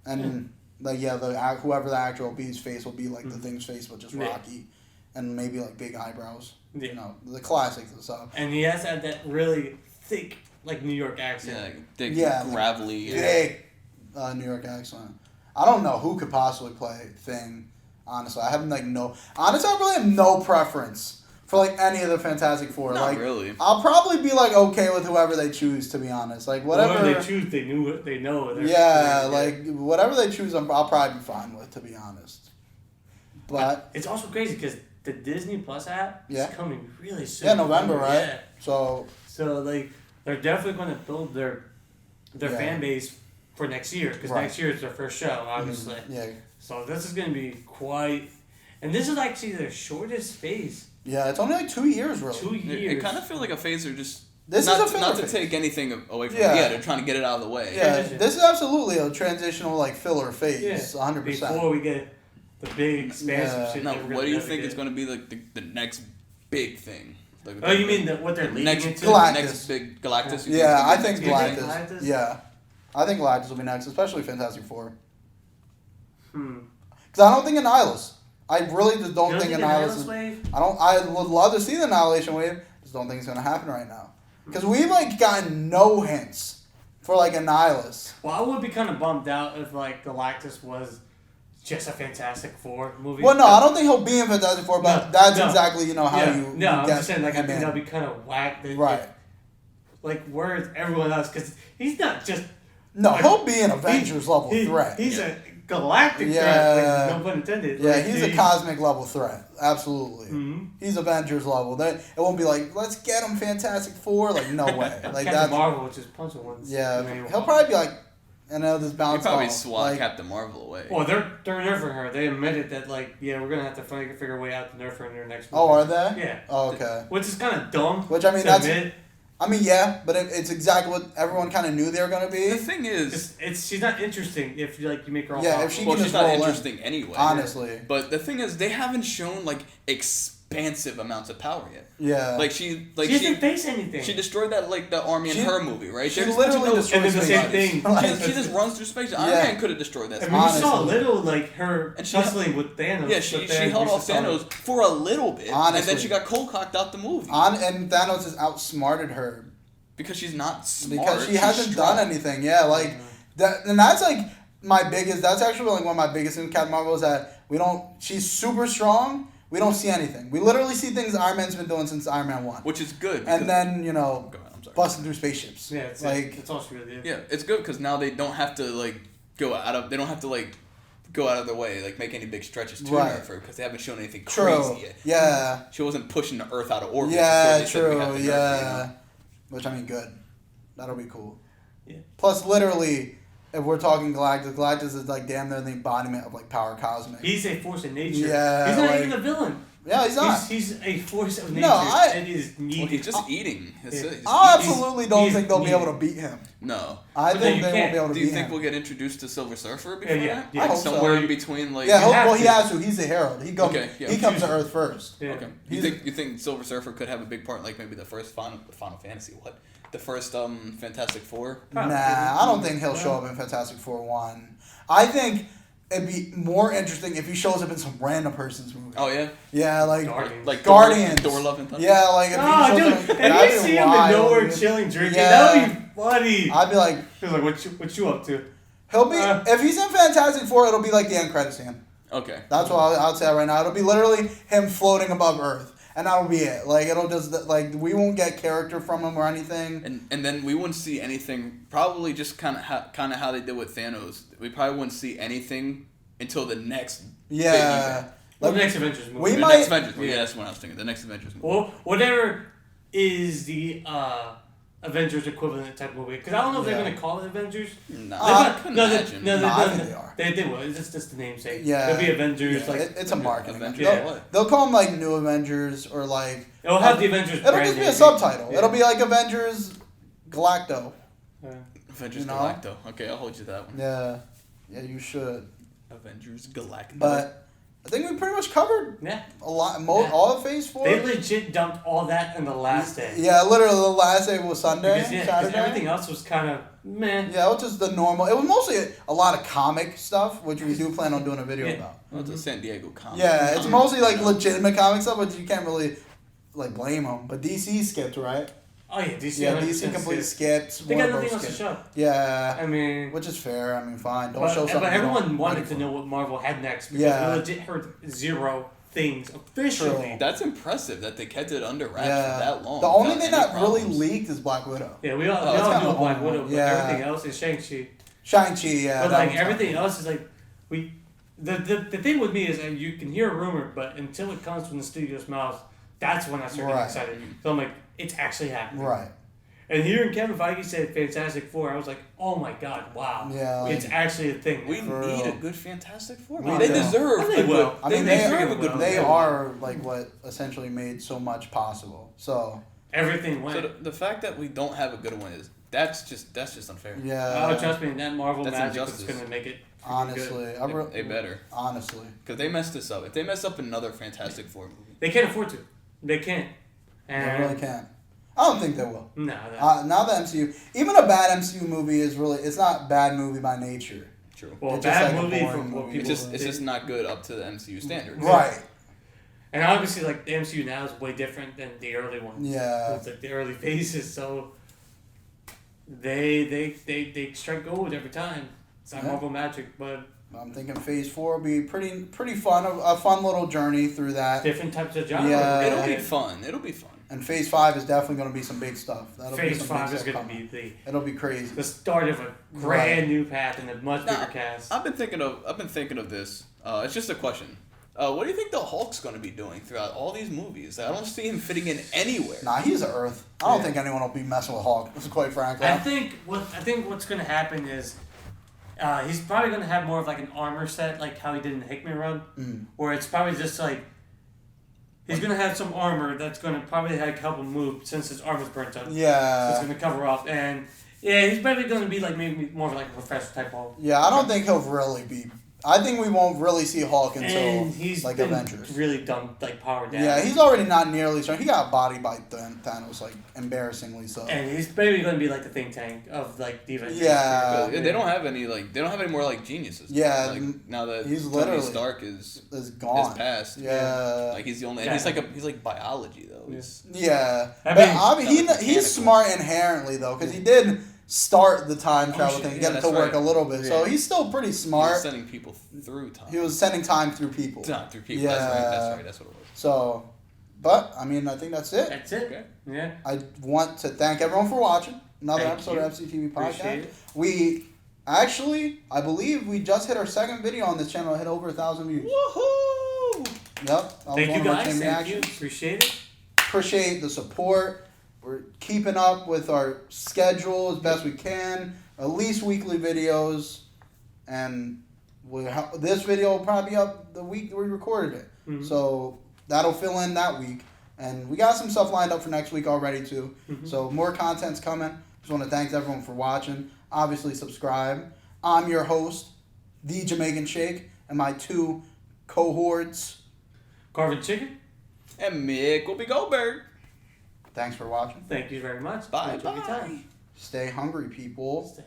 And whoever the actor will be, his face will be like the Thing's face, but just rocky, and maybe like big eyebrows. Yeah. You know, the classics and stuff. And he has to have that really thick, like New York accent. Gravelly. Thick. New York accent. I don't know who could possibly play Thing. Honestly, I really have no preference for like any of the Fantastic Four. Not like, really. I'll probably be like okay with whoever they choose, to be honest. Like whatever they choose, they know. Yeah, like whatever they choose, I'll probably be fine with, to be honest. But it's also crazy because the Disney Plus app is coming really soon. Yeah, November, right? Yeah. So like they're definitely going to build their fan base for next year because next year is their first show, obviously. Yeah. So this is going to be quite, and this is actually their shortest phase. Yeah, it's only like 2 years, really. 2 years. It kind of feels like a phase they're just. This not, is a filler not to phase. take anything away from it. Yeah, they're trying to get it out of the way. Yeah, this is absolutely a transitional like filler phase, 100%. Before we get the big expansive shit. No, what do you think is going to be like the next big thing? Like, you mean what they're leading into? Galactus. Next big Galactus? Yeah, I think Galactus. Galactus. Yeah, I think Galactus will be next, especially Fantastic Four. Because I don't think Annihilus. I really just don't think Annihilus. I would love to see the Annihilation Wave. Just don't think it's gonna happen right now. Because we've like gotten no hints for like Annihilus. Well, I would be kind of bummed out if like Galactus was just a Fantastic Four movie. Well, no, I don't think he'll be in Fantastic Four, but that's exactly how you. No, I'm just saying like I think that'd be kind of whack. Right. Like where's everyone else? Because he's not just. No, he'll be an Avengers level threat. He's a galactic threat. Like, no pun intended. Yeah, like, he's a cosmic level threat. Absolutely. Mm-hmm. He's Avengers level. It won't be like, let's get him Fantastic Four. Like, no way. Like Captain Marvel, which is punching ones. Yeah, he'll probably be like, this bounce. He'll probably swat Captain Marvel away. Well, they're nerfing her. They admitted that we're gonna have to figure a way out to nerf her in their next movie. Oh, are they? Yeah. Oh, okay. Which is kind of dumb. Which I mean, that's. Admit. I mean, yeah, but it's exactly what everyone kind of knew they were gonna be. The thing is, she's not interesting if you make her all. Yeah, if she can she's not interesting anyway. Honestly. But the thing is, they haven't shown like expansive amounts of power yet. Yeah. She doesn't face anything. She destroyed that the army in her movie, right? She literally destroyed the same thing. She just runs through space. Iron Man could have destroyed that. I mean, we saw a little her tussling with Thanos. Yeah, she held off Thanos for a little bit, honestly. And then she got cold cocked out the movie. And Thanos has outsmarted her. Because she's not smart. Because she hasn't done anything. Yeah, like that, and that's like my biggest. That's actually like one of my biggest things with Captain Marvel is that we don't. She's super strong. We don't see anything. We literally see things Iron Man's been doing since Iron Man 1. Which is good. And then busting through spaceships. Yeah, it's all she really did. Yeah, it's good because now they don't have to go out of their way, make any big stretches to nerf her because they haven't shown anything crazy yet. Yeah. She wasn't pushing the Earth out of orbit. Yeah, true. Yeah. Which I mean, good. That'll be cool. Yeah. Plus, literally, if we're talking Galactus is like damn near the embodiment of like power cosmic. He's a force of nature. Yeah. He's not even a villain. Yeah, he's not. He's a force of nature. No, he's just eating. I absolutely don't think they'll be able to beat him. No. I think they won't be able to beat him. Do you think we'll get introduced to Silver Surfer before that? I hope somewhere so. in between, he has to. He's the herald. He comes to Earth first. Yeah. Okay. You think Silver Surfer could have a big part, like maybe the first Final Fantasy? What? The first Fantastic Four? Nah, I don't think he'll show up in Fantastic Four 1. I think it'd be more interesting if he shows up in some random person's movie. Oh, yeah? Yeah, Guardians. Thor Love and Thunder? Yeah, if he shows up. If you see him in nowhere chilling, drinking, that would be funny. I'd be like... He's like, what you up to? He'll be... if he's in Fantastic Four, it'll be like the end credit scene. Okay. That's what I'll say right now. It'll be literally him floating above Earth. And that'll be it. It'll just we won't get character from him or anything. And then we wouldn't see anything. Probably just kind of how they did with Thanos. We probably wouldn't see anything until the next. Yeah. The next Avengers movie. Next Avengers movie. Yeah, that's what I was thinking. The next Avengers movie. Well, whatever is the Avengers equivalent type movie. Because I don't know if they're going to call it Avengers. No, I couldn't imagine. I think they are. They will. It's just the namesake. Yeah. It'll be Avengers. Yeah. It's a marketing. Avengers. They'll call them New Avengers or It'll have the Avengers. It'll just be a subtitle. Yeah. It'll be Avengers Galacto. Avengers Galacto. Okay, I'll hold you to that one. Yeah. Yeah, you should. Avengers Galacto. But I think we pretty much covered a lot, all of Phase 4. They legit dumped all that in the last day. Yeah, literally the last day was Sunday. Because everything else was kind of meh. Yeah, it was just the normal. It was mostly a lot of comic stuff, which we do plan on doing a video about. Well, it's a San Diego comic. Yeah, it's mostly legitimate comic stuff, but you can't really blame them. But DC skipped, right? Oh yeah, DC. Yeah, DC completely skipped. They got nothing else to show. Yeah. I mean, which is fair. I mean, fine. Don't show something. But everyone wanted to know what Marvel had next because we legit heard zero things officially. True. That's impressive that they kept it under wraps for that long. The only without thing any that really problems. leaked is Black Widow. Yeah, we all that's know kinda Black horrible. Widow, but Yeah. everything else is Shang-Chi. Shang-Chi, yeah. But that like one's everything fine. else is like the thing with me is that you can hear a rumor, but until it comes from the studio's mouth, that's when I start getting Right. excited. So I'm like, it's actually happening. Right. And hearing Kevin Feige say Fantastic Four, I was like, oh my god, wow. Yeah, It's actually a thing. We For need real. a good Fantastic Four. We They do. deserve I a think good. well. I They mean, deserve a good. well. They movie. are like what essentially made so much possible. So Everything went. So the fact that we don't have a good one is that's just unfair. yeah. Oh, trust me, that Marvel That's magic is injustice. going to make it Honestly, good. They better, honestly. because they messed this up. If they mess up another Fantastic Four movie, They can't afford to. They can't. They And really can't. I don't think they will. No. Now the MCU, even a bad MCU movie is really, it's not bad movie by nature. true. Well, It's just bad like a movie boring from what movie. people It's just not good up to the MCU standards. Right. And obviously, like, the MCU now is way different than the early ones. Yeah. It's like the early phases, so they strike gold every time. It's not Yeah. Marvel magic, but I'm thinking Phase 4 will be pretty fun, a fun little journey through that. different types of genres. Yeah. It'll be fun. It'll be fun. And Phase 5 is definitely going to be some big stuff. That'll be Phase some 5 big is stuff going to coming. be It'll be crazy. the start of a brand new path and a much bigger cast. I've been thinking of this. It's just a question. What do you think the Hulk's going to be doing throughout all these movies? I don't see him fitting in anywhere. Nah, he's an Earth. I don't Yeah. think anyone will be messing with Hulk, quite frankly. I think what's going to happen is he's probably going to have more of like an armor set, like how he did in the Hickman run, where it's probably just like he's going to have some armor that's going to probably help him move since his armor's burnt up. So Yeah. it's going to cover off, and yeah, he's probably going to be like maybe more of like a professor type Hulk. Yeah, I don't think he'll really be. I think we won't really see Hulk until And he's like been Avengers. really dumped like power down. Yeah, he's already not nearly strong. He got bodied by Thanos, like embarrassingly so. And he's maybe going to be like the think tank of like the Avengers. Yeah. They don't have any more like geniuses. Yeah, Like, now that he's Tony literally Stark is gone. passed. Yeah. Like he's the only. Yeah. And he's like biology though. He's, Yeah, I but mean- he's mechanical. smart inherently though, because he did start the time travel shit, thing, yeah, get it to that's work right. a little bit. So Yeah. he's still pretty he's smart. sending people through time. He was sending time through people. Not through people. Yeah. That's right. That's what it was. So, but I mean, I think that's it. That's it. Okay. Yeah. I want to thank everyone for watching another Thank episode you. of FCTV Podcast. Appreciate it. We actually, I believe we just hit our second video on this channel, hit over 1,000 views. Woohoo! Yep. that was Thank one you of our guys. chain Thank you. reactions. Appreciate it. Appreciate the support. We're keeping up with our schedule as best we can. At least weekly videos, and this video will probably be up the week we recorded it. Mhm. So that'll fill in that week, and we got some stuff lined up for next week already too. Mhm. So more content's coming. Just want to thank everyone for watching. Obviously, subscribe. I'm your host, the Jamaican Shake, and my two cohorts. Carvin Chicken. And Mick will be Goldberg. Thanks for watching. Thank you very much. Bye. Enjoy your time. Stay hungry, people. Stay